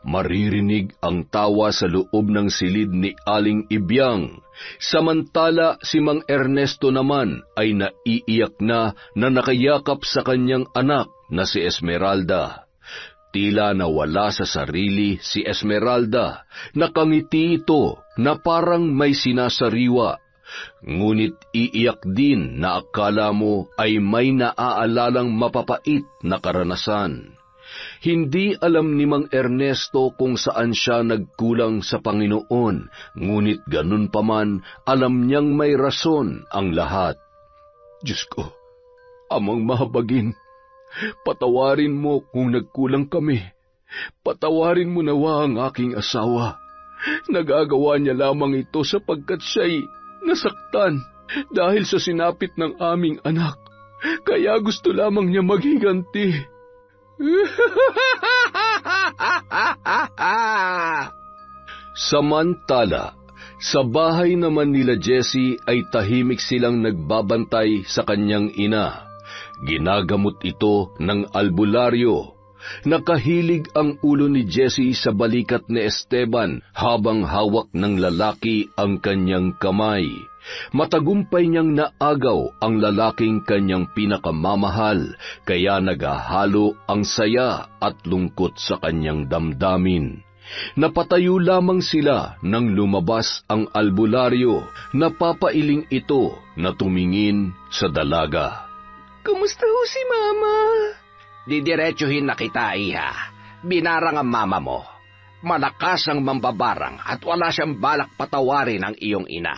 Maririnig ang tawa sa loob ng silid ni Aling Ibyang. Samantala si Mang Ernesto naman ay naiiyak na nakayakap sa kanyang anak na si Esmeralda. Tila nawala sa sarili si Esmeralda, nakangiti ito na parang may sinasariwa. Ngunit iiyak din na akala mo ay may naaalalang mapapait na karanasan. Hindi alam ni Mang Ernesto kung saan siya nagkulang sa Panginoon, ngunit ganun pa man, alam niyang may rason ang lahat. Diyos ko, Amang mahabagin, patawarin mo kung nagkulang kami. Patawarin mo nawa ang aking asawa. Nagagawa niya lamang ito sapagkat siya'y nasaktan dahil sa sinapit ng aming anak. Kaya gusto lamang niya maghiganti. Samantala, sa bahay naman nila Jessie ay tahimik silang nagbabantay sa kanyang ina. Ginagamot ito ng albularyo. Nakahilig ang ulo ni Jessie sa balikat ni Esteban habang hawak ng lalaki ang kanyang kamay. Matagumpay niyang naagaw ang lalaking kanyang pinakamamahal, kaya nagahalo ang saya at lungkot sa kanyang damdamin. Napatayo lamang sila nang lumabas ang albularyo. Napapailing ito na tumingin sa dalaga. Kumusta ho si Mama? Didiretsuhin na kita, iha. Binarang ang mama mo. Malakas ang mambabarang at wala siyang balak patawarin ang iyong ina.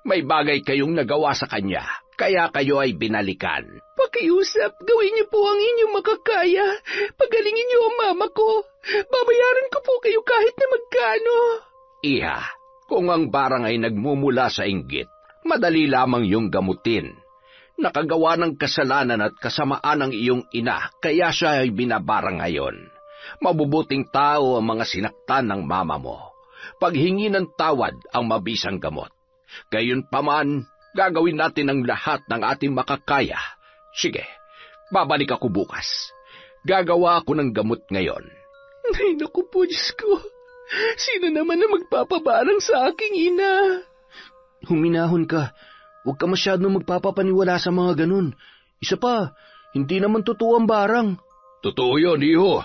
May bagay kayong nagawa sa kanya, kaya kayo ay binalikan. Pakiusap, gawin niyo po ang inyong makakaya. Pagalingin niyo ang mama ko. Babayaran ko po kayo kahit na magkano. Iha, kung ang barang ay nagmumula sa inggit, madali lamang yung gamutin. Nakagawa ng kasalanan at kasamaan ng iyong ina, kaya siya ay binabarang ngayon. Mabubuting tao ang mga sinaktan ng mama mo. Paghingi ng tawad ang mabisang gamot. Gayunpaman, gagawin natin ang lahat ng ating makakaya. Sige, babalik ako bukas. Gagawa ako ng gamot ngayon. Ay, naku po, Diyos ko. Sino naman na magpapabarang sa aking ina? Huminahon ka. Huwag ka masyadong magpapapaniwala sa mga ganun. Isa pa, hindi naman totoo ang barang. Totoo yun, iho.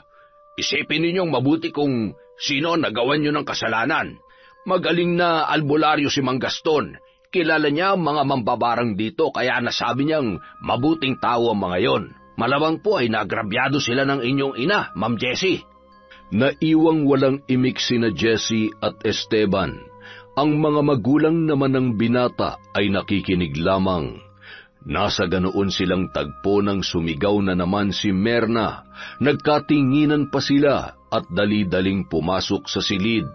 Isipin ninyong mabuti kung sino nagawan nyo ng kasalanan. Magaling na albularyo si Mang Gaston. Kilala niya ang mga mambabarang dito kaya nasabi niyang mabuting tao ang mga yon. Malamang po ay nagrabyado sila ng inyong ina, Ma'am Jessie. Naiwang walang imik sina Jessie at Esteban. Ang mga magulang naman ng binata ay nakikinig lamang. Nasa ganoon silang tagpo nang sumigaw na naman si Merna. Nagkatinginan pa sila at dali-daling pumasok sa silid.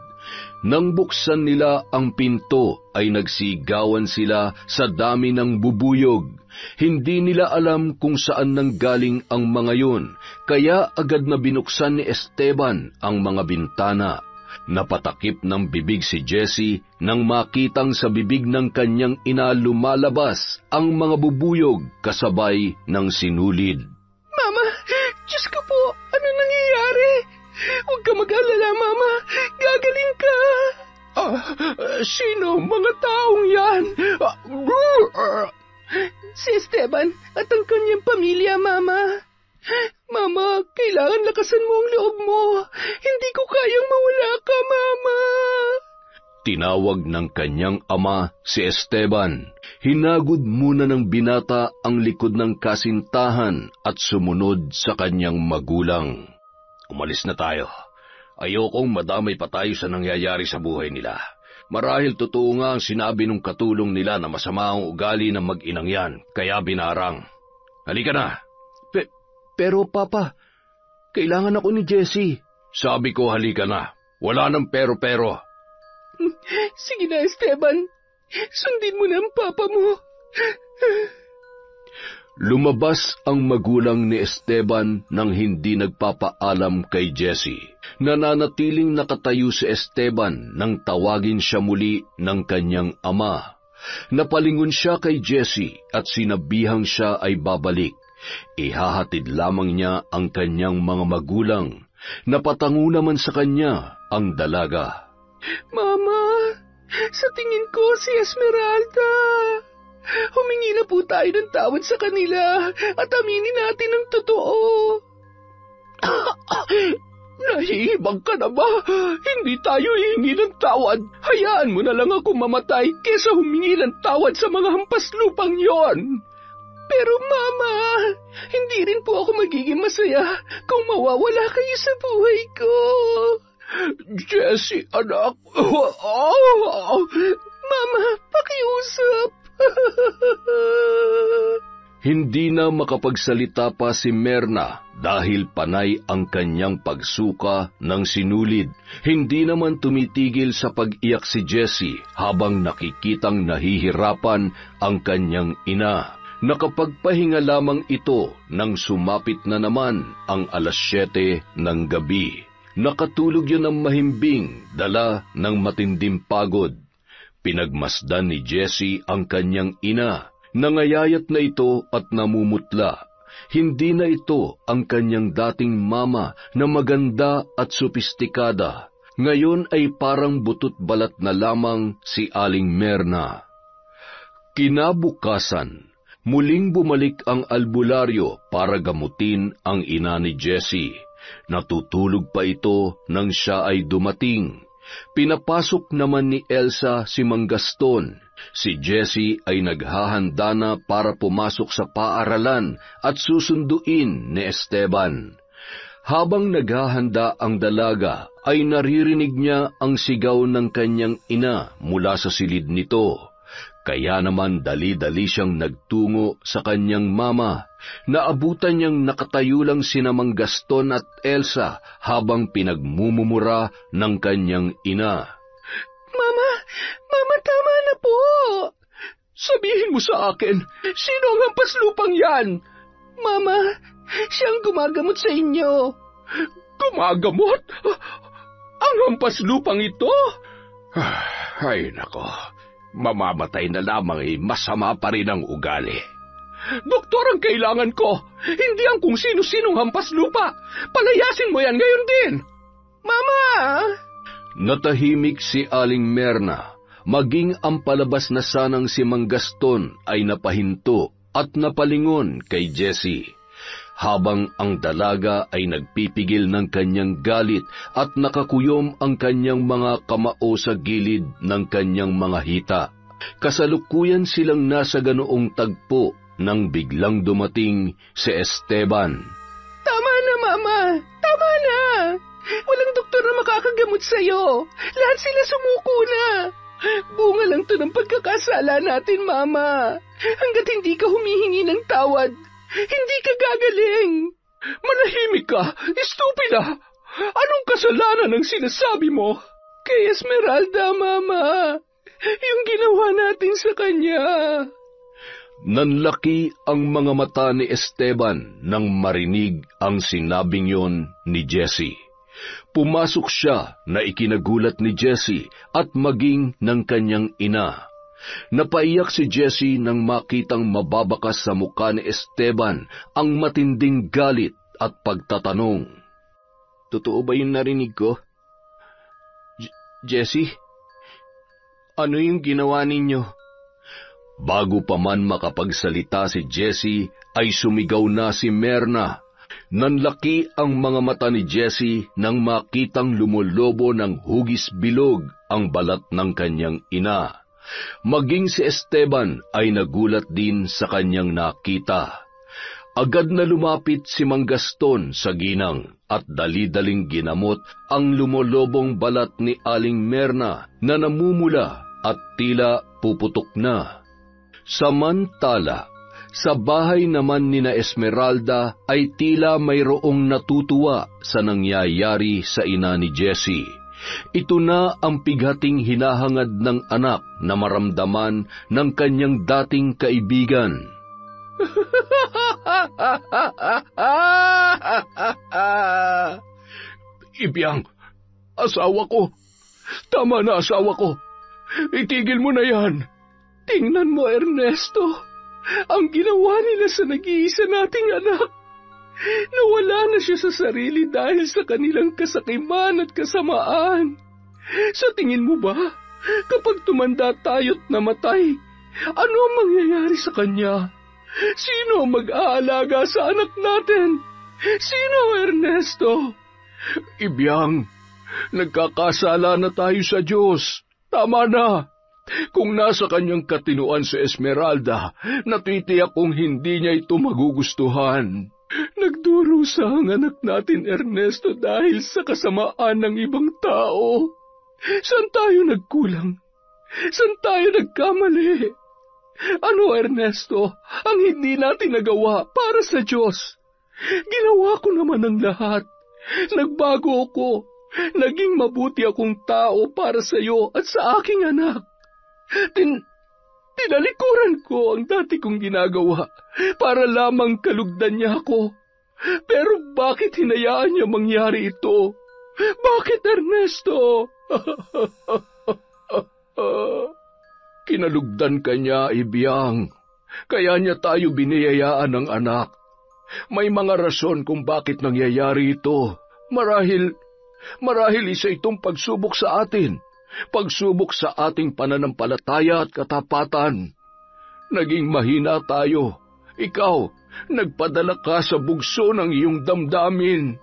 Nang buksan nila ang pinto ay nagsigawan sila sa dami ng bubuyog. Hindi nila alam kung saan nanggaling ang mga yun, kaya agad na binuksan ni Esteban ang mga bintana. Napatakip ng bibig si Jessie nang makitang sa bibig ng kanyang ina lumalabas ang mga bubuyog kasabay ng sinulid. Mama, Diyos ko po, ano nangyayari? Huwag ka mag-alala, Mama. Gagaling ka. Sino mga taong yan? Si Esteban at ang kanyang pamilya, Mama. Mama, kailangan lakasan mo ang loob mo. Hindi ko kayang mawala ka, Mama. Tinawag ng kanyang ama si Esteban. Hinagod muna ng binata ang likod ng kasintahan at sumunod sa kanyang magulang. Umalis na tayo. Ayokong madamay pa tayo sa nangyayari sa buhay nila. Marahil totoo nga ang sinabi ng katulong nila na masama ang ugali ng mag-inang yan, kaya binarang. Halika na. Pero Papa, kailangan ako ni Jessie. Sabi ko halika na. Wala nang pero-pero. Sige na, Esteban. Sundin mo na ang papa mo. Lumabas ang magulang ni Esteban nang hindi nagpapaalam kay Jessie. Nananatiling nakatayo si Esteban nang tawagin siya muli ng kanyang ama. Napalingon siya kay Jessie at sinabihang siya ay babalik. Ihahatid lamang niya ang kanyang mga magulang. Napatango naman sa kanya ang dalaga. Mama, sa tingin ko si Esmeralda. Humingi na po tayo ng tawad sa kanila at aminin natin ang totoo. Nahihibang ka na ba? Hindi tayo hihingi ng tawad. Hayaan mo na lang ako mamatay kesa humingi ng tawad sa mga hampas lupang yon. Pero Mama, hindi rin po ako magiging masaya kung mawawala kayo sa buhay ko. Jessie, anak. Mama, pakiusap. Hindi na makapagsalita pa si Merna dahil panay ang kanyang pagsuka ng sinulid. Hindi naman tumitigil sa pag-iyak si Jessie habang nakikitang nahihirapan ang kanyang ina. Nakapagpahinga lamang ito nang sumapit na naman ang 7:00 ng gabi. Nakatulog yun ng mahimbing, dala ng matinding pagod. Pinagmasdan ni Jessie ang kanyang ina. Nangayayat na ito at namumutla. Hindi na ito ang kanyang dating mama na maganda at sopistikada. Ngayon ay parang butot balat na lamang si Aling Merna. Kinabukasan, muling bumalik ang albularyo para gamutin ang ina ni Jessie. Natutulog pa ito nang siya ay dumating. Pinapasok naman ni Elsa si Mang Gaston. Si Jessie ay naghahanda na para pumasok sa paaralan at susunduin ni Esteban. Habang naghahanda ang dalaga, ay naririnig niya ang sigaw ng kanyang ina mula sa silid nito. Kaya naman dali-dali siyang nagtungo sa kanyang mama. Naabutan niyang nakatayo lang sina Mang Gaston at Elsa habang pinagmumumura ng kanyang ina. Mama, tama na po. Sabihin mo sa akin, sino ang hampas lupang yan? Mama, siyang gumagamot sa inyo. Gumagamot? Ang hampas lupang ito? Ay nako, mamamatay na lamang masama pa rin ang ugali. Doktor ang kailangan ko, hindi ang kung sino-sinong hampas lupa. Palayasin mo yan ngayon din. Mama! Natahimik si Aling Merna. Maging ang palabas na sanang si Mang Gaston ay napahinto at napalingon kay Jessie. Habang ang dalaga ay nagpipigil ng kanyang galit at nakakuyom ang kanyang mga kamao sa gilid ng kanyang mga hita. Kasalukuyan silang nasa ganoong tagpo nang biglang dumating si Esteban. Tama na, Mama! Tama na! Walang doktor na makakagamot sa'yo. Lahat sila sumuko na. Bunga lang to ng pagkakasala natin, Mama. Hanggat hindi ka humihingi ng tawad, hindi ka gagaling. Manahimik ka, estupida! Anong kasalanan ang sinasabi mo? Kay Esmeralda, Mama. Yung ginawa natin sa kanya. Nanlaki ang mga mata ni Esteban nang marinig ang sinabing yon ni Jessie. Pumasok siya na ikinagulat ni Jessie at maging ng kanyang ina. Napaiyak si Jessie nang makitang mababakas sa mukha ni Esteban ang matinding galit at pagtatanong. Totoo ba yung narinig ko? Jessie, ano yung ginawa ninyo? Bago pa man makapagsalita si Jessie, ay sumigaw na si Merna. Nanlaki ang mga mata ni Jessie nang makitang lumolobo ng hugis bilog ang balat ng kanyang ina. Maging si Esteban ay nagulat din sa kanyang nakita. Agad na lumapit si Mang Gaston sa ginang at dali-daling ginamot ang lumolobong balat ni Aling Merna na namumula at tila puputok na. Samantala, sa bahay naman ni na Esmeralda ay tila mayroong natutuwa sa nangyayari sa ina ni Jessie. Ito na ang pighating hinahangad ng anak na maramdaman ng kanyang dating kaibigan. Ibiyang, asawa ko. Tama na, asawa ko. Itigil mo na yan. Tingnan mo, Ernesto. Ang ginawa nila sa nag-iisa nating anak. Nawala na siya sa sarili dahil sa kanilang kasakiman at kasamaan. Sa tingin mo ba, kapag tumanda tayo't namatay, ano ang mangyayari sa kanya? Sino ang mag-aalaga sa anak natin? Sino, Ernesto? Ibiyang, nagkakasala na tayo sa Diyos. Tama na. Kung nasa kanyang katinuan si Esmeralda, natitiyak kong hindi niya ito magugustuhan. Nagdurusa ang anak natin, Ernesto, dahil sa kasamaan ng ibang tao. Saan tayo nagkulang? Saan tayo nagkamali? Ano, Ernesto, ang hindi natin nagawa para sa Diyos? Ginawa ko naman ang lahat. Nagbago ako. Naging mabuti akong tao para sa iyo at sa aking anak. Tinalikuran ko ang dati kong ginagawa para lamang kalugdan niya ako. Pero bakit hinayaan niya mangyari ito? Bakit, Ernesto? Kinalugdan ka niya, Ibiyang. Kaya niya tayo biniyayaan ng anak. May mga rason kung bakit nangyayari ito. Marahil isa itong pagsubok sa atin. Pagsubok sa ating pananampalataya at katapatan. Naging mahina tayo. Ikaw, nagpadala ka sa bugso ng iyong damdamin.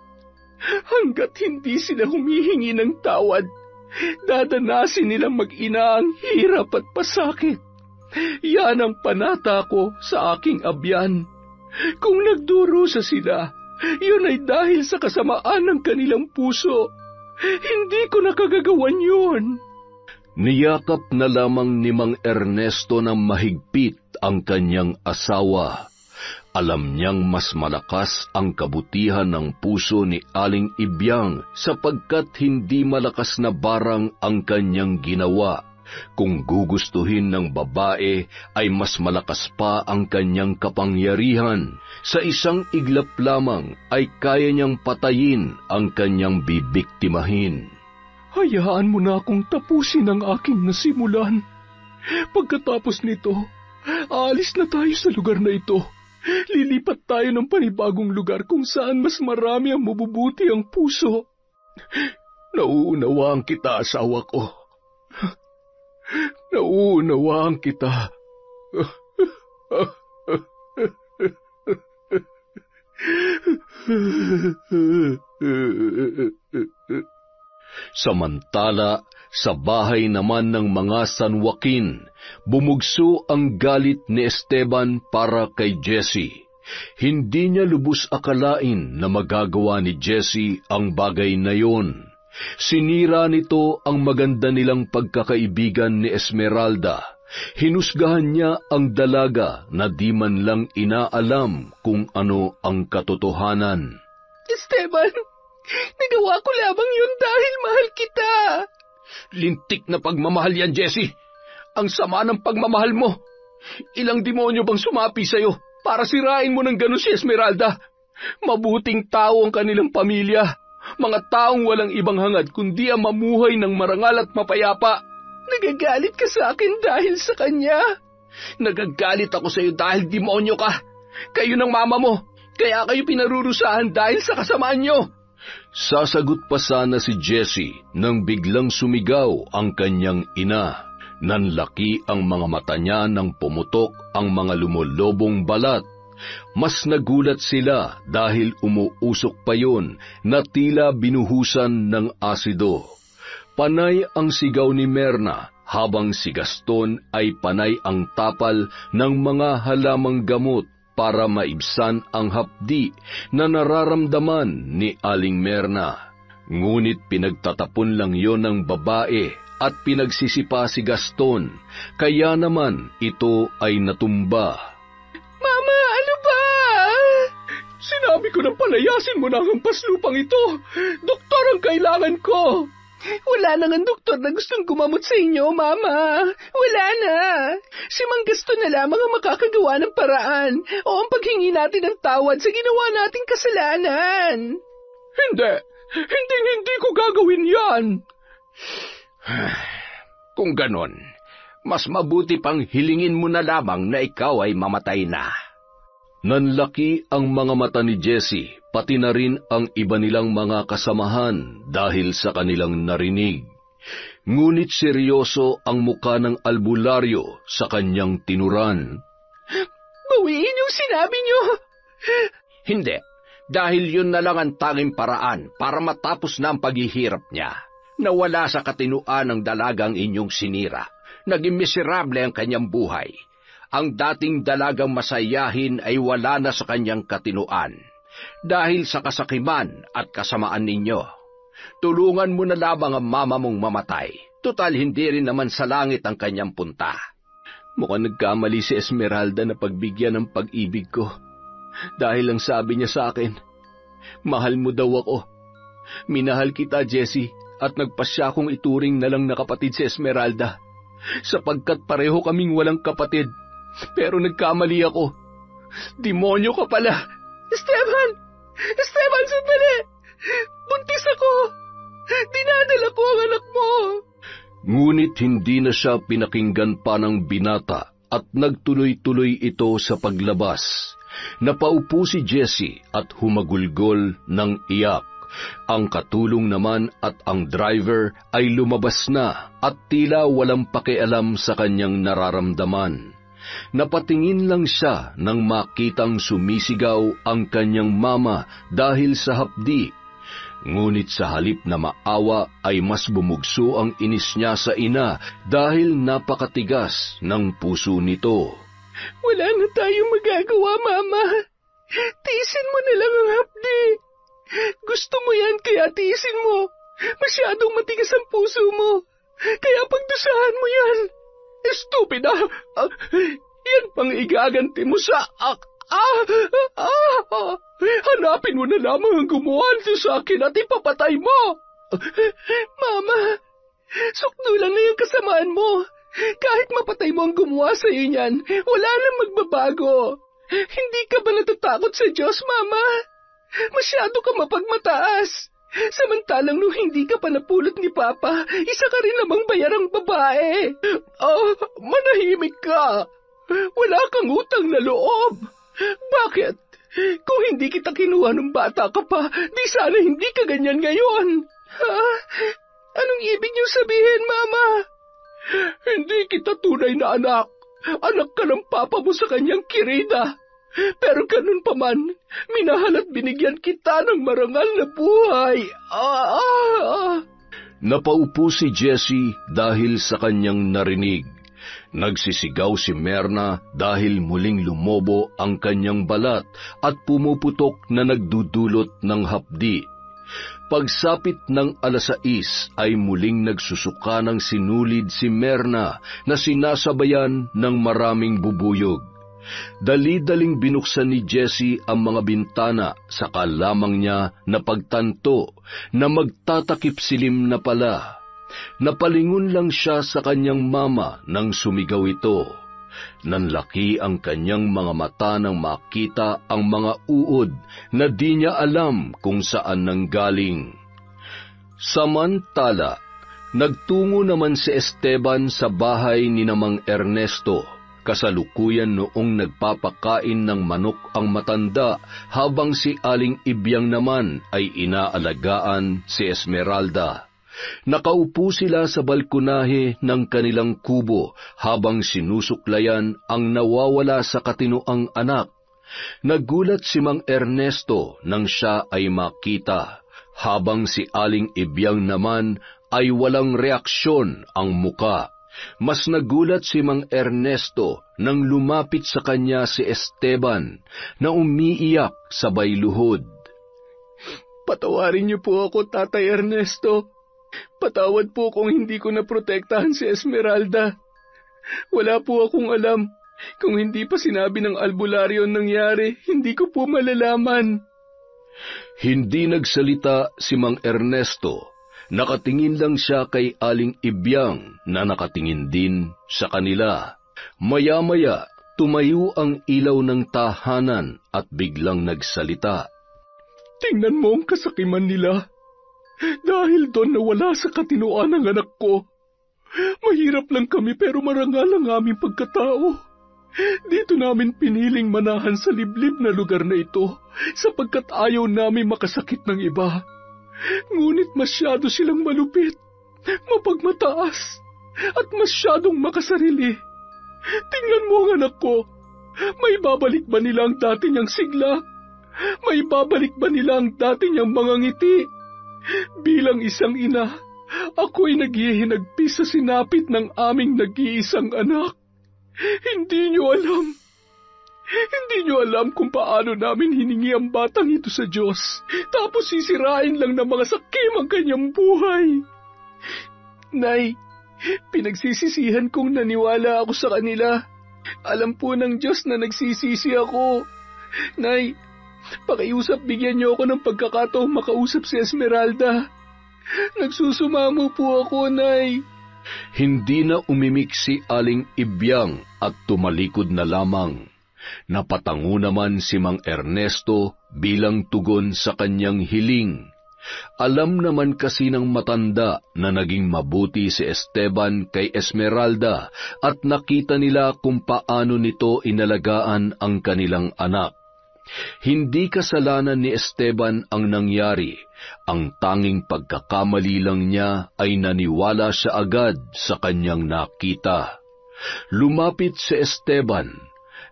Hanggat hindi sila humihingi ng tawad, dadanasin nilang mag-ina ang hirap at pasakit. Yan ang panata ko sa aking abyan. Kung nagdurusa sila, yun ay dahil sa kasamaan ng kanilang puso. Hindi ko nakagagawan yun. Niyakap na lamang ni Mang Ernesto ng mahigpit ang kanyang asawa. Alam niyang mas malakas ang kabutihan ng puso ni Aling Ibiyang sapagkat hindi malakas na barang ang kanyang ginawa. Kung gugustuhin ng babae ay mas malakas pa ang kanyang kapangyarihan. Sa isang iglap lamang ay kaya niyang patayin ang kanyang bibiktimahin. Hayaan mo na akong tapusin ang aking nasimulan. Pagkatapos nito, aalis na tayo sa lugar na ito. Lilipat tayo ng panibagong lugar kung saan mas marami ang mabubuti ang puso. Nauunawaan kita, asawa ko. Nauunawaan kita. Samantala, sa bahay naman ng mga San Joaquin, bumugso ang galit ni Esteban para kay Jesse. Hindi niya lubos akalain na magagawa ni Jesse ang bagay na yon. Sinira nito ang maganda nilang pagkakaibigan ni Esmeralda. Hinusgahan niya ang dalaga na di man lang inaalam kung ano ang katotohanan. Esteban, nagawa ko lamang yun dahil mahal kita. Lintik na pagmamahal yan, Jessie. Ang sama ng pagmamahal mo. Ilang demonyo bang sumapi sa'yo para sirain mo ng gano'n si Esmeralda? Mabuting tao ang kanilang pamilya. Mga taong walang ibang hangad kundi ang mamuhay ng marangal at mapayapa. Nagagalit ka sa akin dahil sa kanya. Nagagalit ako sa iyo dahil demonyo ka. Kayo ng mama mo, kaya kayo pinarurusahan dahil sa kasamaan nyo. Sasagot pa sana si Jesse nang biglang sumigaw ang kanyang ina. Nanlaki ang mga mata niya nang pumutok ang mga lumulobong balat. Mas nagulat sila dahil umuusok pa yon na tila binuhusan ng asido. Panay ang sigaw ni Merna habang si Gaston ay panay ang tapal ng mga halamang gamot para maibsan ang hapdi na nararamdaman ni Aling Merna. Ngunit pinagtatapon lang yon ng babae at pinagsisipa si Gaston, kaya naman ito ay natumba. Mama, ano ba? Sinabi ko na palayasin mo na ang paslupang ito. Doktor ang kailangan ko. Wala nang ang doktor na gustong gumamot sa inyo, Mama. Wala na. Si Mang Gaston na lamang ang makakagawa ng paraan o ang paghingi natin ng tawad sa ginawa nating kasalanan. Hindi ko gagawin yan. Kung ganon, mas mabuti pang hilingin mo na lamang na ikaw ay mamatay na. Nanlaki ang mga mata ni Jessie, pati na rin ang iba nilang mga kasamahan dahil sa kanilang narinig. Ngunit seryoso ang muka ng albularyo sa kanyang tinuran. Bawiin yung sinabi niyo. Hindi, dahil yun na lang ang tanging paraan para matapos na ang paghihirap niya. Nawala sa katinuan ng dalagang inyong sinira. Naging miserable ang kanyang buhay. Ang dating dalagang masayahin ay wala na sa kanyang katinuan. Dahil sa kasakiman at kasamaan ninyo. Tulungan mo na lamang ang mama mong mamatay. Tutal hindi rin naman sa langit ang kanyang punta. Mukhang nagkamali si Esmeralda na pagbigyan ng pag-ibig ko. Dahil ang sabi niya sa akin, mahal mo daw ako. Minahal kita, Jessie, at nagpasya kong ituring na lang na kapatid si Esmeralda. Sapagkat pareho kaming walang kapatid. Pero nagkamali ako. Demonyo ka pala. Esteban, sandali! Buntis ako! Dinadala ko ang anak mo! Ngunit hindi na siya pinakinggan pa ng binata at nagtuloy-tuloy ito sa paglabas. Napaupo si Jessie at humagulgol ng iyak. Ang katulong naman at ang driver ay lumabas na at tila walang pakialam sa kanyang nararamdaman. Napatingin lang siya nang makitang sumisigaw ang kanyang mama dahil sa hapdi. Ngunit sa halip na maawa ay mas bumugso ang inis niya sa ina dahil napakatigas ng puso nito. Wala na tayong magagawa, Mama. Tiisin mo na lang ang hapdi. Gusto mo yan kaya tiisin mo. Masyadong matigas ang puso mo. Kaya pagdusahan mo yan. Estupida! Yan pang igaganti mo sa... Hanapin mo na lamang ang gumawa nito sa akin at ipapatay mo! Mama, sukdulan na yung kasamaan mo. Kahit mapatay mo ang gumawa sa iyo niyan, wala nang magbabago. Hindi ka ba natatakot sa Diyos, Mama? Masyado ka mapagmataas. Samantalang nung hindi ka pa napulot ni Papa, isa ka rin namang bayarang babae. Manahimik ka. Wala kang utang na loob. Bakit? Kung hindi kita kinuha ng bata ka pa, di sana hindi ka ganyan ngayon. Anong ibig niyong sabihin, Mama? Hindi kita tunay na anak. Anak ka ng papa mo sa kanyang kirida. Pero ganun pa man, minahal at binigyan kita ng marangal na buhay. Napaupo si Jessie dahil sa kanyang narinig. Nagsisigaw si Merna dahil muling lumobo ang kanyang balat at pumuputok na nagdudulot ng hapdi. Pagsapit ng 6:00 ay muling nagsusuka ng sinulid si Merna na sinasabayan ng maraming bubuyog. Dali-daling binuksan ni Jessie ang mga bintana, saka lamang niya napagtanto na magtatakip silim na pala. Napalingon lang siya sa kanyang mama nang sumigaw ito. Nanlaki ang kanyang mga mata nang makita ang mga uod na di niya alam kung saan nanggaling. Samantala, nagtungo naman si Esteban sa bahay ni Mang Ernesto. Kasalukuyan noong nagpapakain ng manok ang matanda habang si Aling Ibyang naman ay inaalagaan si Esmeralda. Nakaupo sila sa balkonahe ng kanilang kubo habang sinusuklayan ang nawawala sa katinuang anak. Nagulat si Mang Ernesto nang siya ay makita, habang si Aling Ibyang naman ay walang reaksyon ang muka. Mas nagulat si Mang Ernesto nang lumapit sa kanya si Esteban na umiiyak sabay luhod. Patawarin niyo po ako, Tatay Ernesto. Patawad po kung hindi ko naprotektahan si Esmeralda. Wala po akong alam. Kung hindi pa sinabi ng albularyo ang nangyari, hindi ko po malalaman. Hindi nagsalita si Mang Ernesto. Nakatingin lang siya kay Aling Ibyang na nakatingin din sa kanila. Maya-maya, tumayo ang ilaw ng tahanan at biglang nagsalita. Tingnan mo ang kasakiman nila. Dahil doon nawala sa katinoan ang anak ko. Mahirap lang kami pero marangal ang aming pagkatao. Dito namin piniling manahan sa liblib na lugar na ito sapagkat ayaw namin makasakit ng iba. Ngunit masyado silang malupit, mapagmataas, at masyadong makasarili. Tingnan mo ang anak ko. May babalik ba nila ang dati niyang sigla? May babalik ba nila ang dati niyang mga ngiti? Bilang isang ina, ako'y naghihinagpis sa sinapit ng aming nag-iisang anak. Hindi niyo alam kung paano namin hiningi ang batang ito sa Diyos, tapos sisirain lang ng mga sakim ang kanyang buhay. Nay, pinagsisisihan kong naniwala ako sa kanila. Alam po ng Diyos na nagsisisi ako. Nay, pakiusap bigyan niyo ako ng pagkakataong makausap si Esmeralda. Nagsusumamo po ako, Nay. Hindi na umimik si Aling Ibyang at tumalikod na lamang. Napatango naman si Mang Ernesto bilang tugon sa kanyang hiling. Alam naman kasi ng matanda na naging mabuti si Esteban kay Esmeralda at nakita nila kung paano nito inalagaan ang kanilang anak. Hindi kasalanan ni Esteban ang nangyari. Ang tanging pagkakamali lang niya ay naniwala siya agad sa kanyang nakita. Lumapit si Esteban.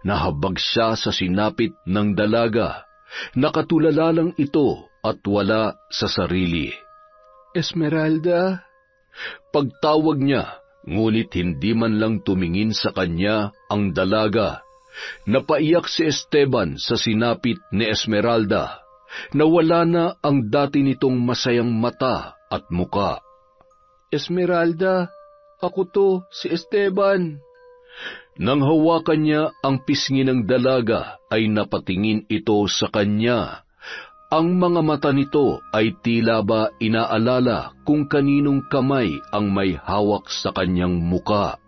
Nahabag siya sa sinapit ng dalaga. Nakatulala lang ito at wala sa sarili. Esmeralda? Pagtawag niya, ngunit hindi man lang tumingin sa kanya ang dalaga. Napaiyak si Esteban sa sinapit ni Esmeralda. Nawala na ang dati nitong masayang mata at muka. Esmeralda, ako to, si Esteban. Nang hawakan niya ang pisngi ng dalaga, ay napatingin ito sa kanya. Ang mga mata nito ay tila ba inaalala kung kaninong kamay ang may hawak sa kanyang muka.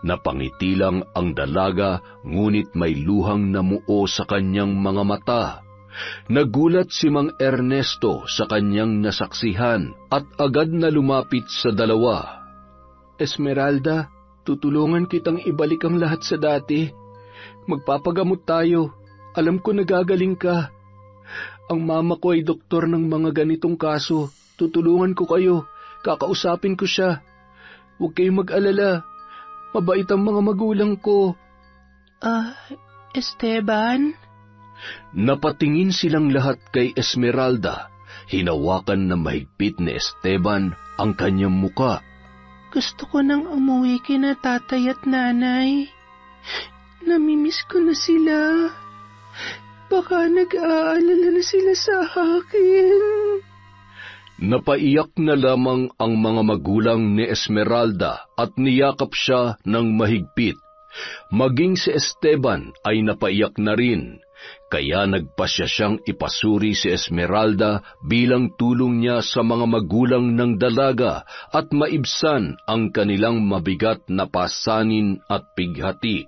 Napangiti lang ang dalaga, ngunit may luhang namuo sa kanyang mga mata. Nagulat si Mang Ernesto sa kanyang nasaksihan at agad na lumapit sa dalawa. Esmeralda, tutulungan kitang ibalik ang lahat sa dati. Magpapagamot tayo. Alam ko nagagaling ka. Ang mama ko ay doktor ng mga ganitong kaso. Tutulungan ko kayo. Kakausapin ko siya. Huwag kayong mag-alala. Mabait ang mga magulang ko. Esteban? Napatingin silang lahat kay Esmeralda. Hinawakan na mahigpit ni Esteban ang kanyang muka. Gusto ko nang umuwi kina tatay at nanay. Namimiss ko na sila. Baka nag-aalala na sila sa akin. Napaiyak na lamang ang mga magulang ni Esmeralda at niyakap siya ng mahigpit. Maging si Esteban ay napaiyak na rin. Kaya nagpasya siyang ipasuri si Esmeralda bilang tulong niya sa mga magulang ng dalaga at maibsan ang kanilang mabigat na pasanin at pighati.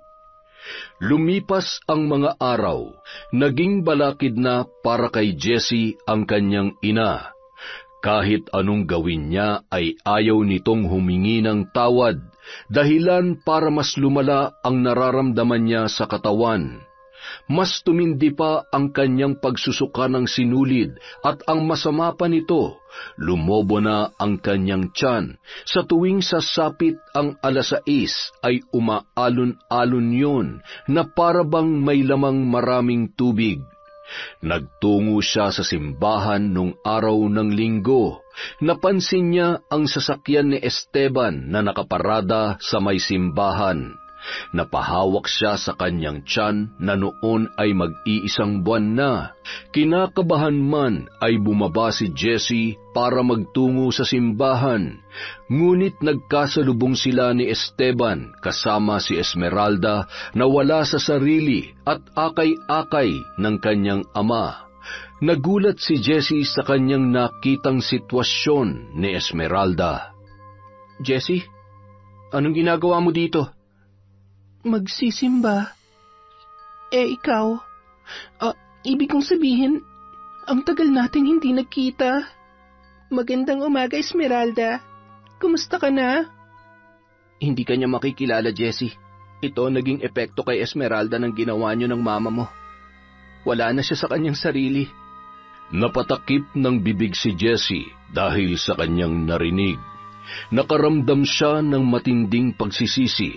Lumipas ang mga araw, naging balakid na para kay Jessie ang kanyang ina. Kahit anong gawin niya ay ayaw nitong humingi ng tawad, dahilan para mas lumala ang nararamdaman niya sa katawan. Mas tumindi pa ang kanyang pagsusuka ng sinulid at ang masama pa nito, lumobo na ang kanyang tiyan. Sa tuwing sasapit ang 6:00 ay umaalon-alon yun na parabang may lamang maraming tubig. Nagtungo siya sa simbahan nung araw ng linggo. Napansin niya ang sasakyan ni Esteban na nakaparada sa may simbahan. Napahawak siya sa kanyang tiyan na noon ay mag-iisang buwan na. Kinakabahan man ay bumaba si Jessie para magtungo sa simbahan. Ngunit nagkasalubong sila ni Esteban kasama si Esmeralda na wala sa sarili at akay-akay ng kanyang ama. Nagulat si Jessie sa kanyang nakitang sitwasyon ni Esmeralda. Jessie, anong ginagawa mo dito? Magsisimba. Ikaw? Ibig kong sabihin, ang tagal nating hindi nagkita. Magandang umaga, Esmeralda. Kumusta ka na? Hindi ka niya makikilala, Jessie. Ito naging epekto kay Esmeralda ng ginawa niyo ng mama mo. Wala na siya sa kanyang sarili. Napatakip ng bibig si Jessie dahil sa kanyang narinig. Nakaramdam siya ng matinding pagsisisi.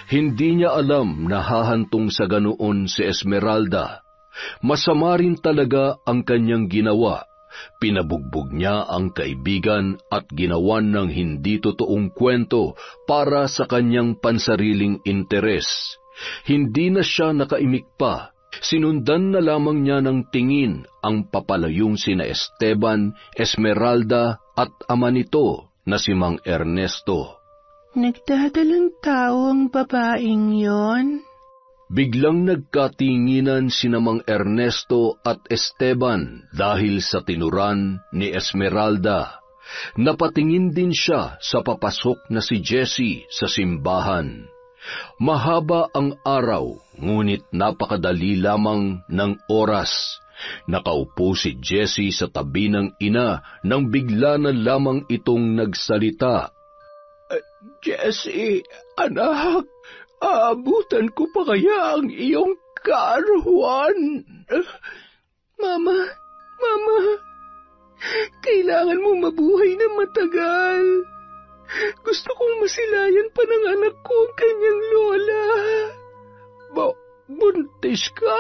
Hindi niya alam na hahantong sa ganoon si Esmeralda. Masama rin talaga ang kanyang ginawa. Pinabugbog niya ang kaibigan at ginawan ng hindi totoong kwento para sa kanyang pansariling interes. Hindi na siya nakaimik pa. Sinundan na lamang niya ng tingin ang papalayong sina Esteban, Esmeralda at ama nito na si Mang Ernesto. Nagdadalang tao ang babaeng yon? Biglang nagkatinginan sina Mang Ernesto at Esteban dahil sa tinuran ni Esmeralda. Napatingin din siya sa papasok na si Jessie sa simbahan. Mahaba ang araw, ngunit napakadali lamang ng oras. Nakaupo si Jessie sa tabi ng ina nang bigla na lamang itong nagsalita. Jessie, anak, aabutan ko pa kaya ang iyong kaarawan? Mama, kailangan mo mabuhay na matagal. Gusto kong masilayan pa ng anak ko ang kanyang lola. Buntis ka?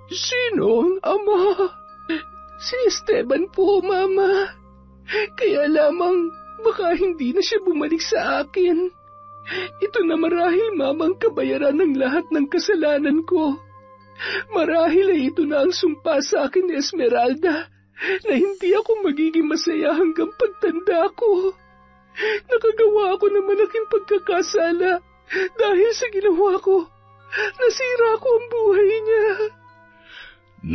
Sino ang ama? Si Esteban po, Mama. Kaya lamang baka hindi na siya bumalik sa akin. Ito na marahil, Mama, ang kabayaran ng lahat ng kasalanan ko. Marahil ay ito na ang sumpa sa akin ni Esmeralda na hindi ako magiging masaya hanggang pagtanda ko. Nakagawa ako ng malaking pagkakasala dahil sa ginawa ko. Nasira ko ang buhay niya.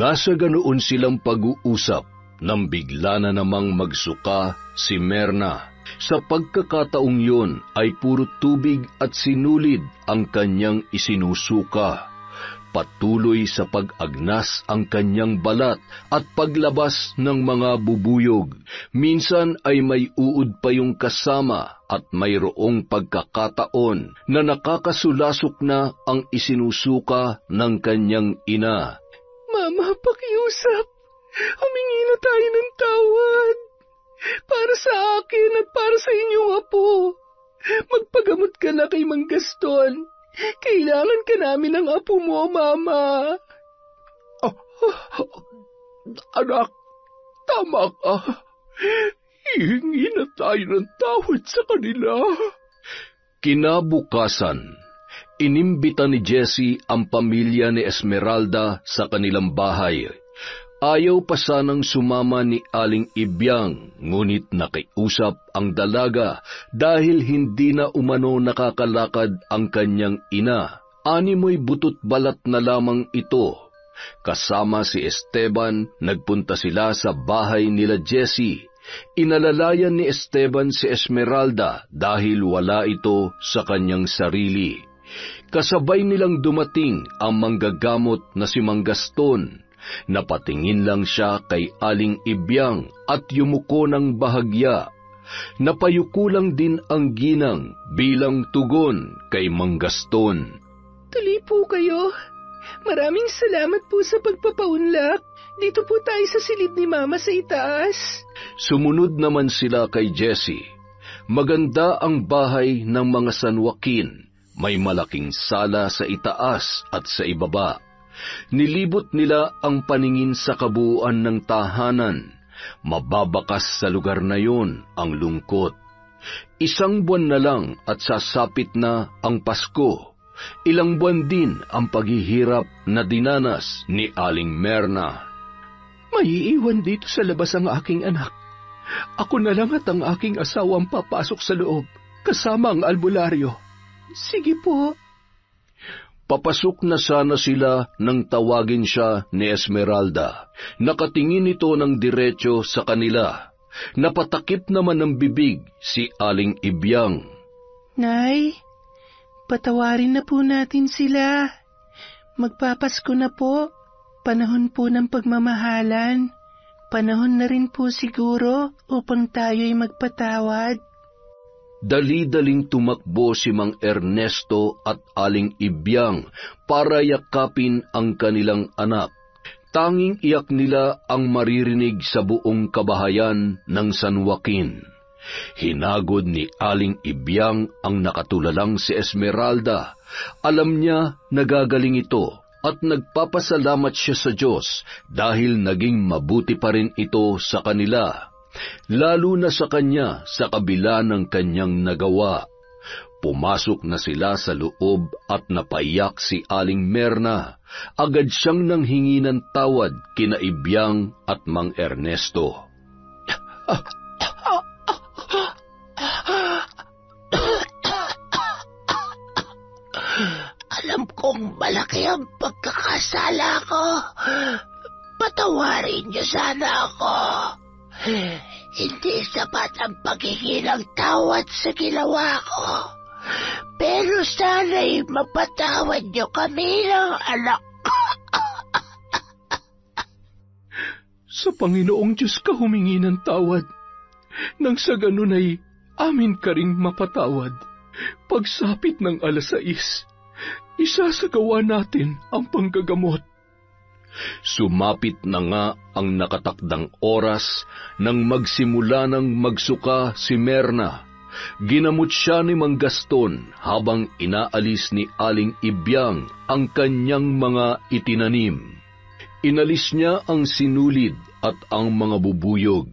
Nasa ganoon silang pag-uusap nang bigla na namang magsuka si Merna. Sa pagkakataong yun ay puro tubig at sinulid ang kanyang isinusuka. Patuloy sa pag-agnas ang kanyang balat at paglabas ng mga bubuyog. Minsan ay may uod pa yung kasama at mayroong pagkakataon na nakakasulasok na ang isinusuka ng kanyang ina. Mama, pakiusap. Humingi na tayo ng tawad. Para sa akin at para sa inyong apo. Magpagamot ka na kay Mang Gaston. Kailangan ka namin ng apo mo, Mama. Anak, tama ka. Hihingi na tayo ng tawad sa kanila. Kinabukasan, inimbita ni Jessie ang pamilya ni Esmeralda sa kanilang bahay. Ayaw pa sanang sumama ni Aling Ibyang, ngunit nakiusap ang dalaga dahil hindi na umano nakakalakad ang kanyang ina. Animoy butot balat na lamang ito. Kasama si Esteban, nagpunta sila sa bahay nila Jessie. Inalalayan ni Esteban si Esmeralda dahil wala ito sa kanyang sarili. Kasabay nilang dumating ang manggagamot na si Mang Gaston. Napatingin lang siya kay Aling Ibyang at yumuko ng bahagya. Napayuko lang din ang ginang bilang tugon kay Mang Gaston. Tuloy po kayo. Maraming salamat po sa pagpapaunlak. Dito po tayo sa silid ni Mama sa itaas. Sumunod naman sila kay Jessie. Maganda ang bahay ng mga San Joaquin. May malaking sala sa itaas at sa ibaba. Nilibot nila ang paningin sa kabuuan ng tahanan. Mababakas sa lugar na yon ang lungkot. 1 buwan na lang at sasapit na ang Pasko. Ilang buwan din ang paghihirap na dinanas ni Aling Merna. Maiiwan dito sa labas ang aking anak. Ako na lang at ang aking asawang papasok sa loob, kasama ang albularyo. Sige po. Papasok na sana sila nang tawagin siya ni Esmeralda. Nakatingin ito ng diretso sa kanila. Napatakip naman ng bibig si Aling Ibyang. Nay, patawarin na po natin sila. Magpapasko na po. Panahon po ng pagmamahalan. Panahon na rin po siguro upang tayo'y magpatawad. Dali-daling tumakbo si Mang Ernesto at Aling Ibyang para yakapin ang kanilang anak. Tanging iyak nila ang maririnig sa buong kabahayan ng San Joaquin. Hinagod ni Aling Ibyang ang nakatulalang si Esmeralda. Alam niya nagagaling ito at nagpapasalamat siya sa Diyos dahil naging mabuti pa rin ito sa kanila. Lalo na sa kanya sa kabila ng kanyang nagawa. Pumasok na sila sa loob at napaiyak si Aling Merna. Agad siyang nanghingi ng tawad kina Ibyang at Mang Ernesto. Alam kong malaki ang pagkakasala ko. Patawarin niyo sana ako. Hindi sapat ang paghingi ng tawad sa ginawa ko. Pero sana'y mapatawad niyo kami ng anak ko. Sa Panginoong Diyos ka humingi ng tawad. Nang sa ganun ay amin ka ring mapatawad. Pagsapit ng 6:00, isasagawa natin ang panggagamot. Sumapit na nga ang nakatakdang oras nang magsimula ng magsuka si Merna. Ginamot siya ni Mang Gaston habang inaalis ni Aling Ibyang ang kanyang mga itinanim. Inalis niya ang sinulid at ang mga bubuyog.